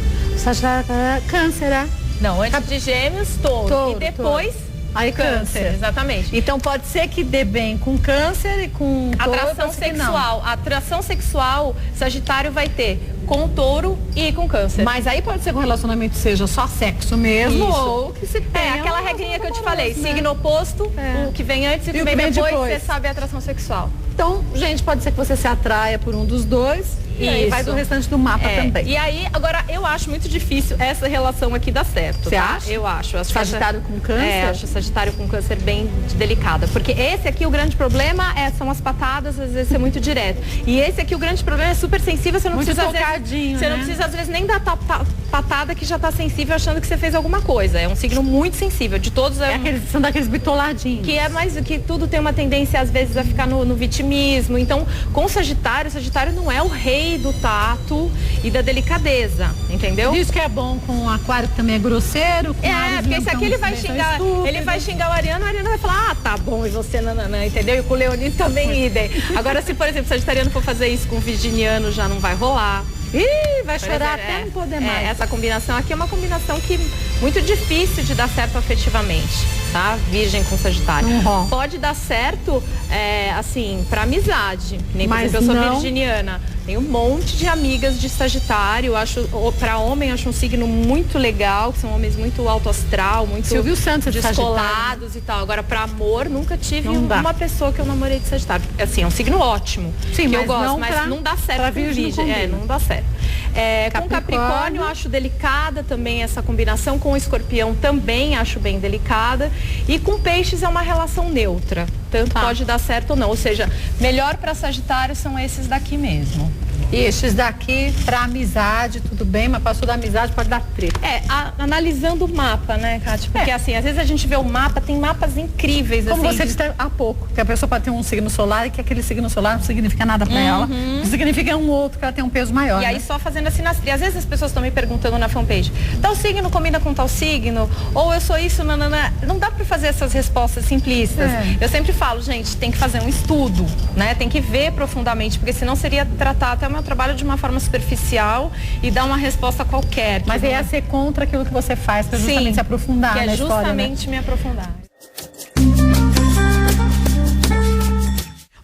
Câncer, Não, antes de Gêmeos, Touro. E depois Aí câncer. Exatamente. Então pode ser que dê bem com câncer e com atração sexual. Atração sexual, Sagitário vai ter com touro e com câncer. Mas aí pode ser que o relacionamento seja só sexo mesmo, ou que se tenha aquela regrinha que eu te falei, signo oposto, o que vem antes e o que vem depois, você sabe a atração sexual. Então, gente, pode ser que você se atraia por um dos dois. E aí vai do restante do mapa também. E aí, agora, eu acho muito difícil essa relação aqui dar certo. Você acha? Eu acho. Sagitário com câncer? Acho Sagitário com câncer bem delicada. Porque esse aqui, o grande problema são as patadas, às vezes é muito direto. E esse aqui, o grande problema é super sensível, você não muito precisa você não precisa, às vezes, nem dar patada que já tá sensível achando que você fez alguma coisa. É um signo muito sensível. De todos são daqueles bitoladinhos. Que é mais que tudo tem uma tendência, às vezes, a ficar no vitimismo. Então, com o Sagitário não é o rei do tato e da delicadeza, entendeu? Diz que é bom com o Aquário, que também é grosseiro. Porque esse aqui ele vai xingar o Ariano vai falar, tá bom, e você nananã, entendeu? E com o Leonino também idem. Agora, se, por exemplo, o Sagitariano for fazer isso com o Virginiano, já não vai rolar. Vai chorar até não poder mais. Essa combinação aqui é uma combinação que muito difícil de dar certo afetivamente, tá? Virgem com Sagitário. Pode dar certo, assim, pra amizade. Nem, por exemplo, eu sou virginiana. Tenho um monte de amigas de Sagitário. Pra homem, acho um signo muito legal, que são homens muito alto astral, muito Silvio Santos descolados e tal. Agora, pra amor, nunca tive uma pessoa que eu namorei de Sagitário. Assim, é um signo ótimo. Sim, que eu gosto, mas não dá certo com Virgem. Não dá certo. Com Capricórnio, eu acho delicada também essa combinação. Com Escorpião também acho bem delicada. E com Peixes é uma relação neutra. Tanto pode dar certo ou não. Ou seja, melhor para Sagitário são esses daqui mesmo. E esses daqui, pra amizade, tudo bem, mas passou da amizade, pode dar treta. Analisando o mapa, né, Kátia? Porque assim, às vezes a gente vê o mapa, tem mapas incríveis, como assim. você disse há pouco, que a pessoa pode ter um signo solar e que aquele signo solar não significa nada pra ela. Significa um outro, que ela tem um peso maior. E aí só fazendo a sinastria. Às vezes as pessoas estão me perguntando na fanpage, tal signo combina com tal signo? Ou eu sou isso, nanana. Não dá pra fazer essas respostas simplistas. Eu sempre falo, gente, tem que fazer um estudo, né? Tem que ver profundamente, porque senão seria tratar até o meu trabalho de uma forma superficial e dar uma resposta qualquer. Mas ia ser contra aquilo que você faz, para justamente se aprofundar na história, justamente me aprofundar.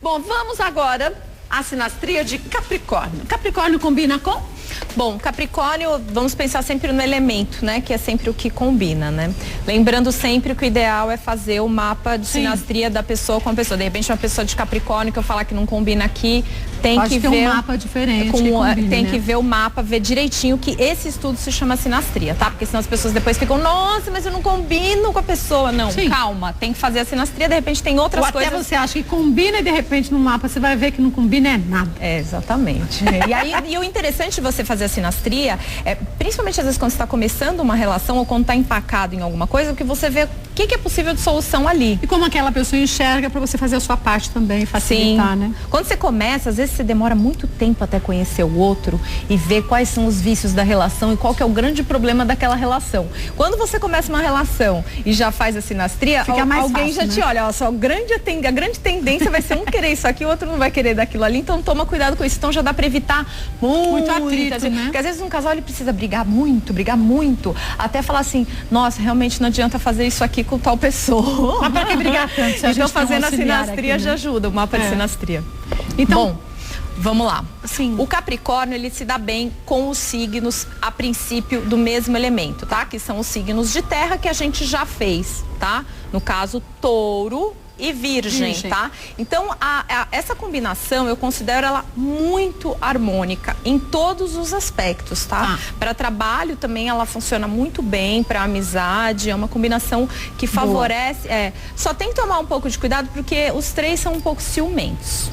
Bom, vamos agora à sinastria de Capricórnio. Capricórnio combina com? Bom, Capricórnio, vamos pensar sempre no elemento, né? Que é sempre o que combina, né? Lembrando sempre que o ideal é fazer o mapa de sinastria da pessoa com a pessoa. De repente, uma pessoa de Capricórnio que eu falar que não combina aqui, tem que ver um mapa diferente. Tem que ver o mapa, ver direitinho que esse estudo se chama sinastria, tá? Porque senão as pessoas depois ficam, nossa, mas eu não combino com a pessoa. Não, calma, tem que fazer a sinastria, de repente tem outras coisas. Até você acha que combina e de repente no mapa você vai ver que não combina nada. Exatamente. E o interessante de você fazer a sinastria principalmente às vezes quando você está começando uma relação ou quando está empacado em alguma coisa, porque você vê o que é possível de solução ali. E como aquela pessoa enxerga para você fazer a sua parte também, facilitar, né? Quando você começa, às vezes você demora muito tempo até conhecer o outro e ver quais são os vícios da relação e qual que é o grande problema daquela relação. Quando você começa uma relação e já faz a sinastria, alguém já te olha, a grande tendência vai ser um querer isso aqui, o outro não vai querer daquilo ali, então toma cuidado com isso. Então já dá para evitar muito atrito, né? Porque às vezes um casal ele precisa brigar muito, até falar assim, nossa, realmente não adianta fazer isso aqui com tal pessoa. Mas pra que brigar tanto? Então fazendo a sinastria já ajuda, o mapa de sinastria. Então, vamos lá. O Capricórnio, ele se dá bem com os signos, a princípio, do mesmo elemento, tá? Que são os signos de terra que a gente já fez, tá? No caso, Touro e Virgem, tá? Então, essa combinação, eu considero ela muito harmônica em todos os aspectos, tá? Para trabalho também ela funciona muito bem, para amizade, é uma combinação que favorece. Só tem que tomar um pouco de cuidado porque os três são um pouco ciumentos.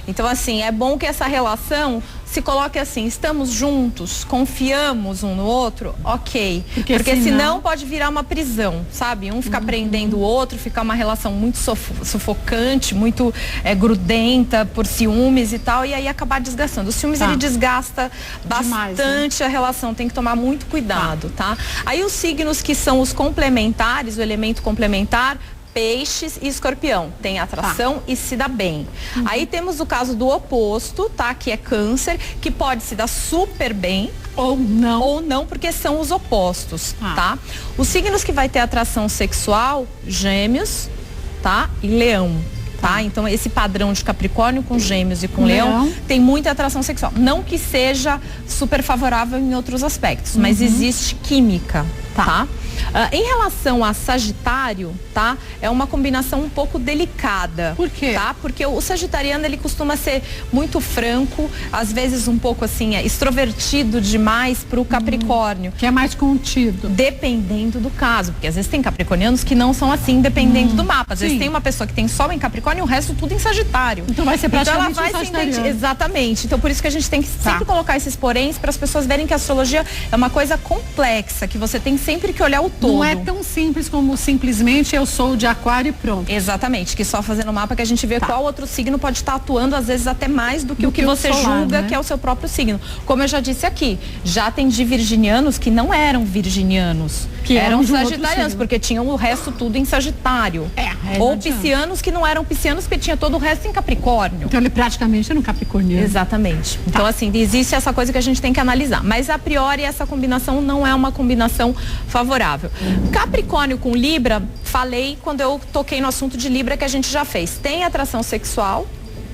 Então, assim, é bom que essa relação se coloque assim, estamos juntos, confiamos um no outro, ok. Porque senão pode virar uma prisão, sabe? Um ficar prendendo o outro, ficar uma relação muito sufocante, muito grudenta por ciúmes e tal, e aí acabar desgastando. O ciúmes, ele desgasta bastante a relação, tem que tomar muito cuidado, tá? Aí os signos que são os complementares, o elemento complementar, Peixes e Escorpião, tem atração e se dá bem. Aí temos o caso do oposto, tá? Que é Câncer, que pode se dar super bem ou não, porque são os opostos, tá? Os signos que vai ter atração sexual, Gêmeos, tá? E Leão. Tá? Então esse padrão de Capricórnio com Gêmeos e com Leão tem muita atração sexual. Não que seja super favorável em outros aspectos, mas existe química, tá? Em relação a Sagitário, tá? É uma combinação um pouco delicada. Por quê? Tá? Porque o sagitariano, ele costuma ser muito franco, às vezes um pouco assim, extrovertido demais pro Capricórnio. Que é mais contido. Dependendo do caso, porque às vezes tem capricornianos que não são assim, dependendo do mapa. Às vezes tem uma pessoa que tem Sol em Capricórnio e o resto tudo em Sagitário. Então vai ser praticamente então ela vai se exatamente. Então por isso que a gente tem que sempre colocar esses poréns para as pessoas verem que a astrologia é uma coisa complexa, que você tem sempre que olhar o todo. Não é tão simples como simplesmente eu sou de Aquário e pronto. Exatamente, que só fazendo o mapa que a gente vê qual outro signo pode estar atuando, às vezes até mais do que o que você julga, né? Que é o seu próprio signo. Como eu já disse aqui, já tem de virginianos que não eram virginianos, que eram sagitarianos, porque tinham o resto tudo em Sagitário. Ou piscianos que não eram piscianos, porque tinha todo o resto em Capricórnio. Então ele praticamente era um capricorniano. Exatamente. Então assim, existe essa coisa que a gente tem que analisar. Mas a priori essa combinação não é uma combinação favorável. Capricórnio com Libra, falei quando eu toquei no assunto de Libra que a gente já fez. Tem atração sexual,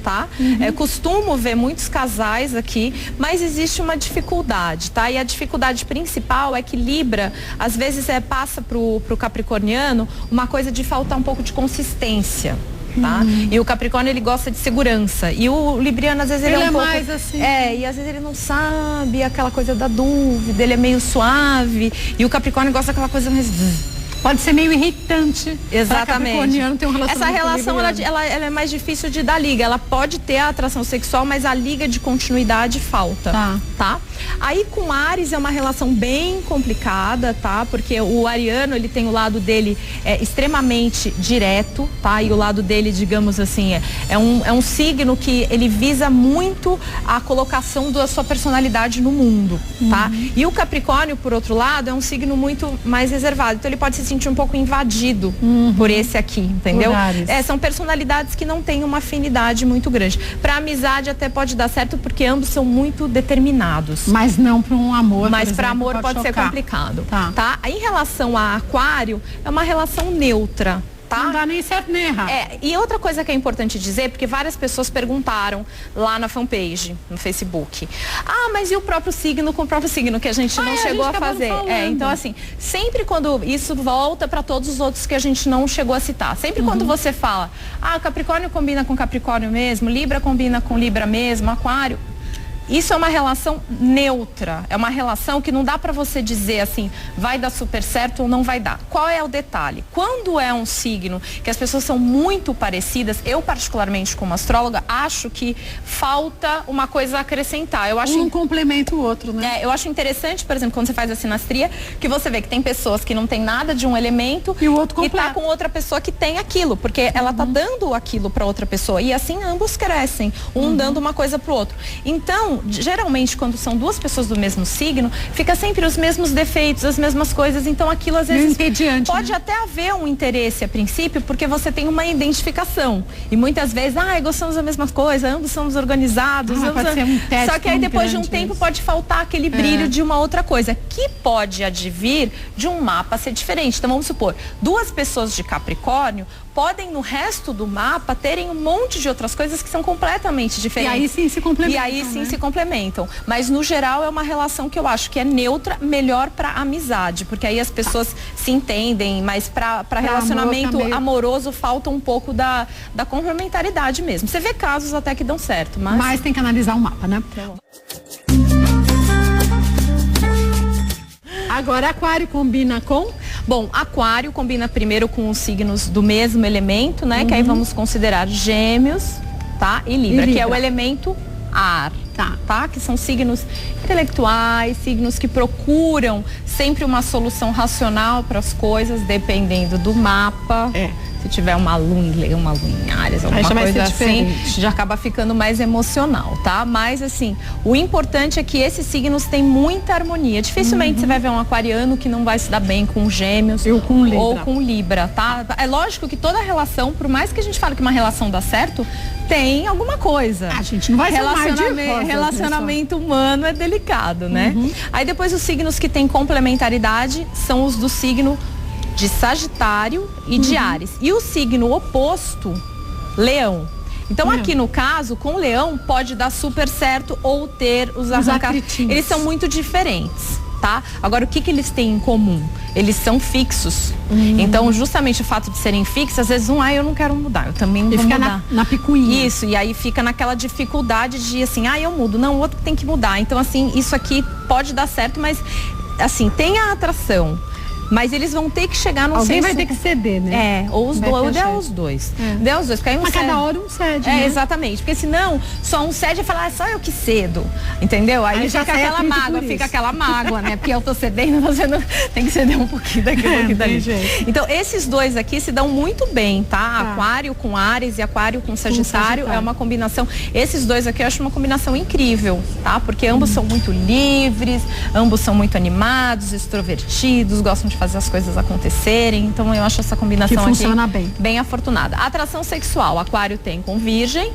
tá? Costumo ver muitos casais aqui, mas existe uma dificuldade, tá? E a dificuldade principal é que Libra, às vezes passa pro capricorniano uma coisa de faltar um pouco de consistência. Tá? E o Capricórnio, ele gosta de segurança. E o Libriano, às vezes, ele é um pouco... mais assim. E às vezes ele não sabe aquela coisa da dúvida, ele é meio suave. E o Capricórnio gosta daquela coisa mais... Pode ser meio irritante. Exatamente. Tem um essa relação ela é mais difícil de dar liga. Ela pode ter a atração sexual, mas a liga de continuidade falta. Tá? Aí com Áries é uma relação bem complicada, tá? Porque o ariano, ele tem o lado dele extremamente direto, tá? E o lado dele, digamos assim, é um signo que ele visa muito a colocação da sua personalidade no mundo, tá? E o Capricórnio, por outro lado, é um signo muito mais reservado. Então ele pode se sentir um pouco invadido por esse aqui, entendeu? São personalidades que não têm uma afinidade muito grande. Pra amizade até pode dar certo, porque ambos são muito determinados. Mas não para um amor. Mas para amor pode ser complicado. Tá? Em relação a Aquário, é uma relação neutra. Tá? Não dá nem certo nem errado. E outra coisa que é importante dizer, porque várias pessoas perguntaram lá na fanpage, no Facebook. Mas e o próprio signo com o próprio signo que a gente não chegou a fazer? Então assim, sempre quando isso volta para todos os outros que a gente não chegou a citar. Sempre quando você fala, Capricórnio combina com Capricórnio mesmo, Libra combina com Libra mesmo, Aquário. Isso é uma relação neutra, é uma relação que não dá para você dizer assim, vai dar super certo ou não vai dar. Qual é o detalhe? Quando é um signo que as pessoas são muito parecidas, eu particularmente como astróloga, acho que falta uma coisa a acrescentar. Eu acho um complementa o outro, né? Eu acho interessante, por exemplo, quando você faz a sinastria, que você vê que tem pessoas que não tem nada de um elemento e o outro e tá com outra pessoa que tem aquilo, porque ela tá dando aquilo para outra pessoa e assim ambos crescem, dando uma coisa pro outro. Então, geralmente quando são duas pessoas do mesmo signo, fica sempre os mesmos defeitos, as mesmas coisas, então aquilo às vezes pode até haver um interesse a princípio, porque você tem uma identificação e muitas vezes, gostamos da mesma coisa, ambos somos organizados, só que aí depois de um tempo pode faltar aquele brilho de uma outra coisa, que pode advir de um mapa ser diferente. Então vamos supor, duas pessoas de Capricórnio podem no resto do mapa terem um monte de outras coisas que são completamente diferentes. E aí sim se complementam. Se complementam. Mas no geral é uma relação que eu acho que é neutra, melhor para amizade, porque aí as pessoas se entendem, mas para relacionamento amoroso falta um pouco da complementaridade mesmo. Você vê casos até que dão certo, mas tem que analisar o mapa, né? Agora, Aquário combina com? Bom, Aquário combina primeiro com os signos do mesmo elemento, né? Que aí vamos considerar Gêmeos, tá? E Libra, que é o elemento ar, tá? Que são signos intelectuais, signos que procuram sempre uma solução racional para as coisas, dependendo do mapa. Se tiver uma lua em Leão, uma lua em Áries, alguma coisa assim, já acaba ficando mais emocional, tá? Mas assim, o importante é que esses signos têm muita harmonia. Dificilmente você vai ver um aquariano que não vai se dar bem com Gêmeos ou com Libra, tá? É lógico que toda relação, por mais que a gente fale que uma relação dá certo, tem alguma coisa. A gente não vai ser relacionamento humano é delicado, né? Aí depois os signos que têm complementaridade são os do signo de Sagitário e de Áries. E o signo oposto, Leão. Então aqui no caso, com o Leão, pode dar super certo ou ter os arrancados. Eles são muito diferentes, tá? Agora, o que eles têm em comum? Eles são fixos. Então, justamente o fato de serem fixos, às vezes eu não quero mudar, eu também não vou mudar. Na picuinha. Isso, e aí fica naquela dificuldade de assim, eu mudo. Não, o outro tem que mudar. Então, assim, isso aqui pode dar certo, mas, assim, tem a atração. Mas eles vão ter que chegar num Alguém vai ter que ceder, né? Ou os dois. Os dois. Porque aí mas cada hora um cede, né? Exatamente. Porque senão, só um cede e falar, só eu que cedo. Entendeu? Aí já fica aquela mágoa, né? Porque eu tô cedendo, você não tem que ceder um pouquinho daqui, um pouquinho dali. Então, esses dois aqui se dão muito bem, tá? Aquário com Áries e Aquário com Sagitário é uma combinação. Esses dois aqui eu acho uma combinação incrível, tá? Porque ambos são muito livres, ambos são muito animados, extrovertidos, gostam de fazer as coisas acontecerem. Então eu acho essa combinação que funciona aqui bem afortunada. A atração sexual, Aquário tem com Virgem,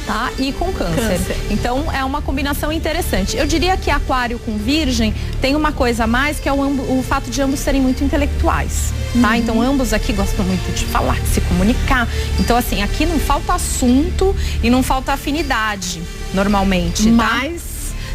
tá? E com Câncer. Então é uma combinação interessante. Eu diria que Aquário com Virgem tem uma coisa a mais, que é o fato de ambos serem muito intelectuais, tá? Então ambos aqui gostam muito de falar, de se comunicar. Então assim, aqui não falta assunto e não falta afinidade, normalmente, tá? Mas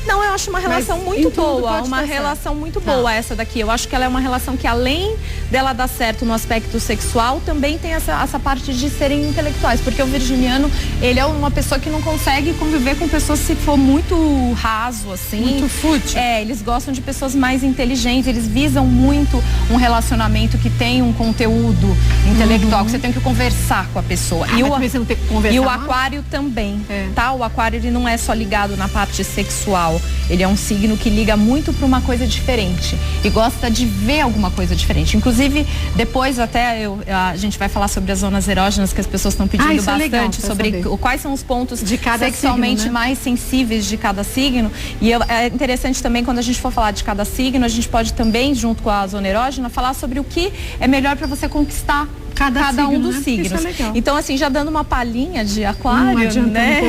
não, eu acho uma relação muito boa, uma relação muito boa essa daqui. Eu acho que ela é uma relação que, além dela dar certo no aspecto sexual, também tem essa parte de serem intelectuais, porque o virginiano, ele é uma pessoa que não consegue conviver com pessoas se for muito raso, assim. Muito fútil. Eles gostam de pessoas mais inteligentes, eles visam muito um relacionamento que tem um conteúdo intelectual, que você tem que conversar com a pessoa. Você não tem que conversar. E o Aquário também, tá? O Aquário, ele não é só ligado na parte sexual. Ele é um signo que liga muito para uma coisa diferente e gosta de ver alguma coisa diferente. Inclusive, depois até a gente vai falar sobre as zonas erógenas, que as pessoas estão pedindo bastante, sobre quais são os pontos de cada sexualmente signo, né? mais sensíveis de cada signo. E é interessante também, quando a gente for falar de cada signo, a gente pode também, junto com a zona erógena, falar sobre o que é melhor para você conquistar cada signo, um dos signos. Isso é legal. Então, assim, já dando uma palhinha de Aquário, né?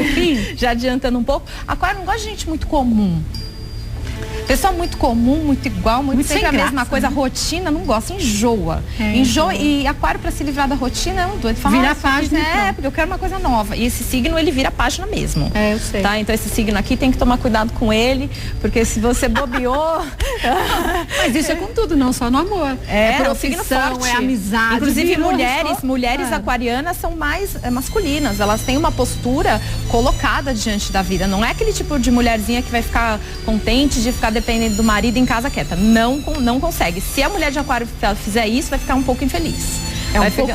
Já adiantando um pouco. Aquário não gosta de gente muito comum. Pessoa muito comum, muito igual, muito sempre a mesma coisa. Né? Rotina, não gosta, enjoa. Enjoa. E Aquário, para se livrar da rotina, é um doido. Vira a página. Porque eu quero uma coisa nova. E esse signo, ele vira a página mesmo. Eu sei. Tá? Então, esse signo aqui tem que tomar cuidado com ele, porque se você bobeou... Mas isso é com tudo, não só no amor. É um signo forte. É amizade. Inclusive, mulheres aquarianas são mais masculinas. Elas têm uma postura colocada diante da vida. Não é aquele tipo de mulherzinha que vai ficar contente de ficar dependendo do marido em casa quieta. Não consegue. Se a mulher de Aquário fizer isso, vai ficar um pouco infeliz.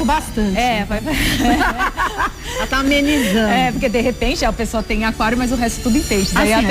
Bastante. Ela tá amenizando. Porque de repente a pessoa tem Aquário, mas o resto tudo em peixes. Aí a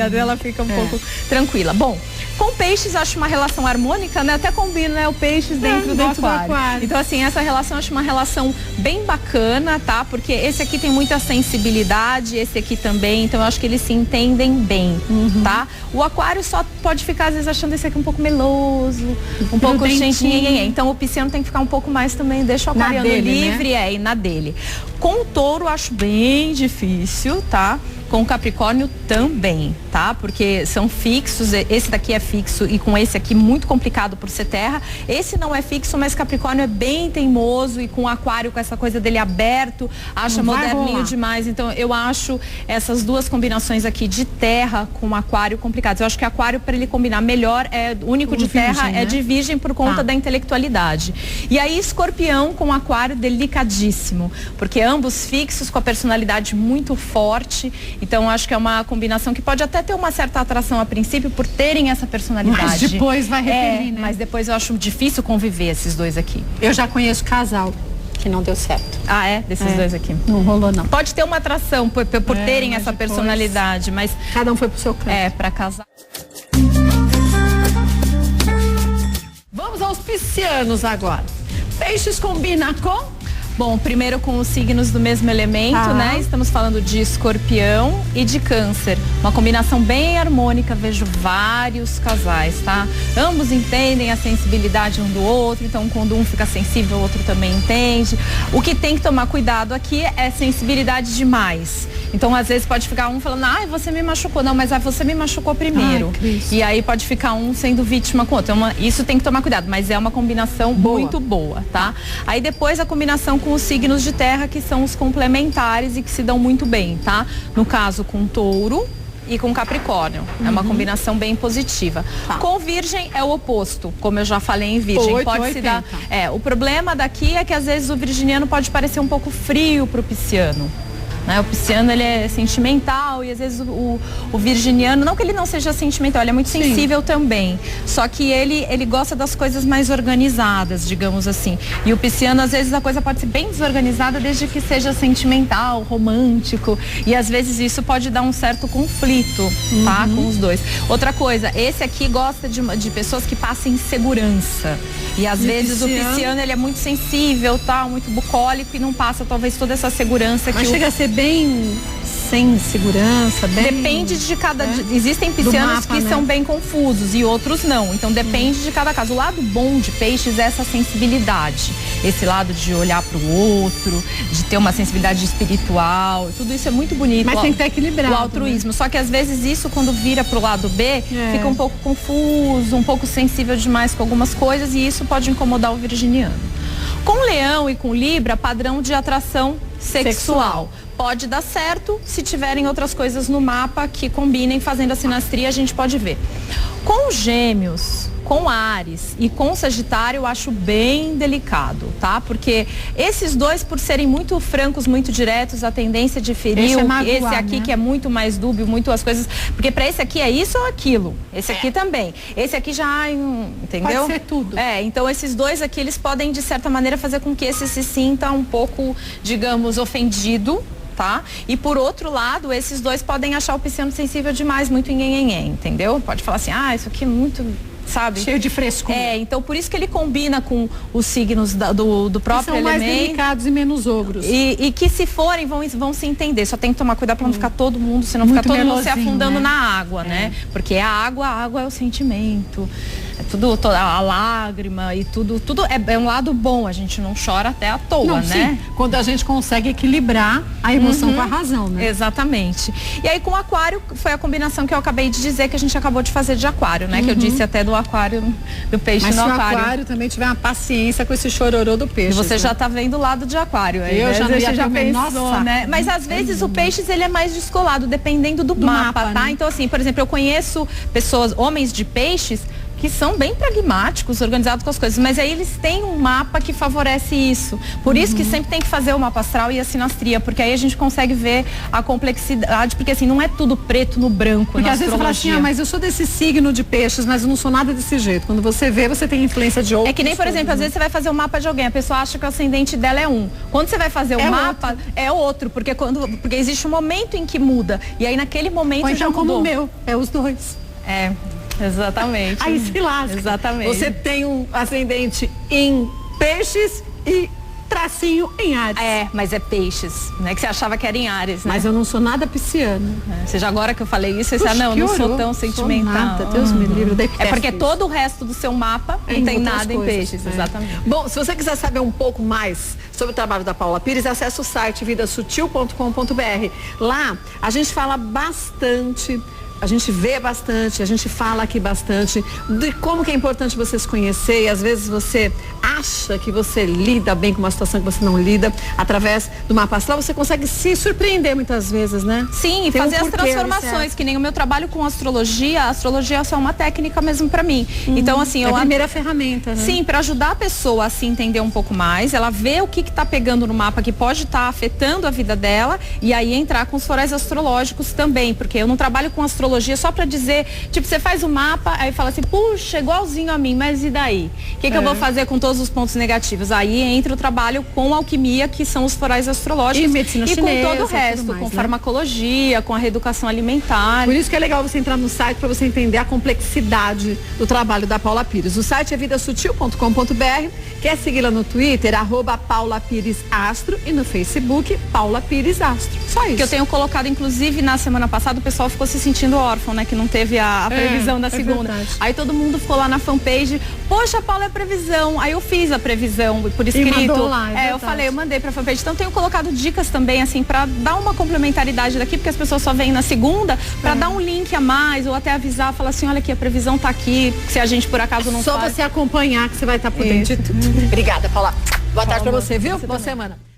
dela fica um pouco tranquila. Bom, com peixes acho uma relação harmônica, né? Até combina, né? O peixes dentro do aquário. Então, assim, essa relação acho uma relação bem bacana, tá? Porque esse aqui tem muita sensibilidade, esse aqui também, então eu acho que eles se entendem bem, tá? O Aquário só pode ficar, às vezes, achando esse aqui um pouco meloso, um pouco gentinho. Então o pisciano tem que ficar um pouco mais também, deixa o aquariano livre, né? E na dele. Com o touro acho bem difícil, tá? Com o Capricórnio também, tá? Porque são fixos, esse daqui é fixo e com esse aqui muito complicado por ser terra. Esse não é fixo, mas Capricórnio é bem teimoso e com o Aquário, com essa coisa dele aberto, acha moderninho demais. Então eu acho essas duas combinações aqui de terra com Aquário complicadas. Eu acho que Aquário, para ele combinar melhor, o único de terra, né? É de Virgem por conta da intelectualidade. E aí Escorpião com Aquário delicadíssimo, porque ambos fixos com a personalidade muito forte. Então, acho que é uma combinação que pode até ter uma certa atração a princípio por terem essa personalidade. Mas depois vai repelir, né? Mas depois eu acho difícil conviver esses dois aqui. Eu já conheço casal que não deu certo. Ah, é? Desses dois aqui. Não rolou, não. Pode ter uma atração por terem essa personalidade, mas... Cada um foi pro seu canto. Pra casar. Vamos aos piscianos agora. Peixes combina com... Bom, primeiro com os signos do mesmo elemento, né? Estamos falando de Escorpião e de Câncer. Uma combinação bem harmônica, vejo vários casais, tá? Ambos entendem a sensibilidade um do outro, então quando um fica sensível, o outro também entende. O que tem que tomar cuidado aqui é sensibilidade demais. Então, às vezes, pode ficar um falando, você me machucou. Não, mas você me machucou primeiro. E aí pode ficar um sendo vítima com o outro. Isso tem que tomar cuidado, mas é uma combinação muito boa, tá? Aí depois a combinação com os signos de terra, que são os complementares e que se dão muito bem, tá? No caso, com Touro e com Capricórnio. É uma combinação bem positiva. Com Virgem é o oposto, como eu já falei em Virgem. Pode se dar. O problema daqui é que às vezes o virginiano pode parecer um pouco frio pro pisciano. O pisciano, ele é sentimental e às vezes o virginiano, não que ele não seja sentimental, ele é muito sensível também. Só que ele gosta das coisas mais organizadas, digamos assim. E o pisciano, às vezes, a coisa pode ser bem desorganizada desde que seja sentimental, romântico. E às vezes isso pode dar um certo conflito, tá? Com os dois. Outra coisa, esse aqui gosta de pessoas que passem segurança. E às vezes o pisciano, ele é muito sensível, tá? Muito bucólico e não passa talvez toda essa segurança. Mas chega a ser bem sem segurança, bem... Depende de cada... Existem piscianos que são bem confusos e outros não. Então depende de cada caso. O lado bom de peixes é essa sensibilidade. Esse lado de olhar para o outro, de ter uma sensibilidade espiritual. Tudo isso é muito bonito. Mas tem que estar equilibrado. O altruísmo. Só que às vezes isso, quando vira pro lado B, fica um pouco confuso, um pouco sensível demais com algumas coisas e isso pode incomodar o virginiano. Com Leão e com Libra, padrão de atração sexual. Pode dar certo se tiverem outras coisas no mapa que combinem, fazendo a sinastria, a gente pode ver. Com Gêmeos, com Áries e com Sagitário, eu acho bem delicado, tá? Porque esses dois, por serem muito francos, muito diretos, a tendência de ferir, esse aqui que é muito mais dúbio, muito as coisas, porque para esse aqui é isso ou aquilo, esse aqui também, esse aqui já, entendeu? Pode ser tudo. Então esses dois aqui, eles podem de certa maneira fazer com que esse se sinta um pouco, digamos, ofendido, tá? E por outro lado, esses dois podem achar o pisciano sensível demais, muito nhenhenhen, entendeu? Pode falar assim, isso aqui é muito, sabe? Cheio de frescura. Então por isso que ele combina com os signos do próprio elemento. São mais delicados e menos ogros. E que se forem, vão se entender. Só tem que tomar cuidado para não ficar todo mundo, senão fica todo mundo se afundando na água, né? Porque a água é o sentimento. Tudo, a lágrima e tudo é um lado bom, a gente não chora até à toa, né? Sim, quando a gente consegue equilibrar a emoção com a razão, né? Exatamente. E aí com o Aquário, foi a combinação que eu acabei de dizer, que a gente acabou de fazer de Aquário, né? Que eu disse até do Aquário, do peixe no Aquário. Mas se o Aquário também tiver uma paciência com esse chororô do peixe. Você já tá vendo o lado de Aquário. Aí, eu já não ia já pensou, né? Mas às vezes o peixe, ele é mais descolado, dependendo do mapa, tá? Né? Então assim, por exemplo, eu conheço pessoas, homens de peixes, que são bem pragmáticos, organizados com as coisas, mas aí eles têm um mapa que favorece isso. Por isso que sempre tem que fazer o mapa astral e a sinastria, porque aí a gente consegue ver a complexidade, porque assim, não é tudo preto no branco. Porque às vezes você fala assim, mas eu sou desse signo de peixes, mas eu não sou nada desse jeito. Quando você vê, você tem influência de outros. É que nem, por exemplo, às vezes você vai fazer o mapa de alguém, a pessoa acha que o ascendente dela é um. Quando você vai fazer o mapa, é outro, porque existe um momento em que muda. E aí naquele momento já mudou. Como o meu, é os dois. Exatamente. Aí se lasca. Exatamente. Você tem um ascendente em peixes e tracinho em Áries. Mas é peixes, né? Que você achava que era em Áries, né? Mas eu não sou nada pisciano. Seja agora que eu falei isso, você não sou tão sentimental. Nada, Deus me livre. É porque todo o resto do seu mapa não tem nada em peixes, exatamente. Bom, se você quiser saber um pouco mais sobre o trabalho da Paula Pires, acesse o site vidasutil.com.br. Lá a gente fala bastante, a gente vê bastante, a gente fala aqui bastante de como que é importante você se conhecer, e às vezes você acha que você lida bem com uma situação que você não lida. Através do mapa astral você consegue se surpreender muitas vezes, né? Sim, e fazer as transformações, que nem o meu trabalho com astrologia. A astrologia é só uma técnica mesmo pra mim. Então assim, é a primeira ferramenta, né? Sim, pra ajudar a pessoa a se entender um pouco mais, ela vê o que tá pegando no mapa que pode estar afetando a vida dela, e aí entrar com os forais astrológicos também, porque eu não trabalho com astrologia astrologia só para dizer, tipo, você faz o mapa, aí fala assim, puxa, igualzinho a mim, mas e daí? O que eu vou fazer com todos os pontos negativos? Aí entra o trabalho com alquimia, que são os florais astrológicos. E medicina chinesa, com todo o resto, mais, com né? farmacologia, com a reeducação alimentar. Por isso que é legal você entrar no site para você entender a complexidade do trabalho da Paula Pires. O site é vidasutil.com.br. Quer segui-la no Twitter, @PaulaPiresAstro, e no Facebook, Paula Pires Astro. Só isso. Que eu tenho colocado, inclusive, na semana passada, o pessoal ficou se sentindo órfão, né? Que não teve a previsão da segunda. Verdade. Aí todo mundo ficou lá na fanpage, poxa, Paula, é previsão. Aí eu fiz a previsão por escrito. mandou lá, eu falei, eu mandei pra fanpage. Então tenho colocado dicas também, assim, pra dar uma complementaridade daqui, porque as pessoas só vêm na segunda, pra dar um link a mais, ou até avisar, falar assim, olha aqui, a previsão tá aqui, se a gente por acaso não Só faz. você acompanhar que você vai estar por dentro de tudo. Obrigada, Paula. Boa tarde pra você, viu? Boa semana.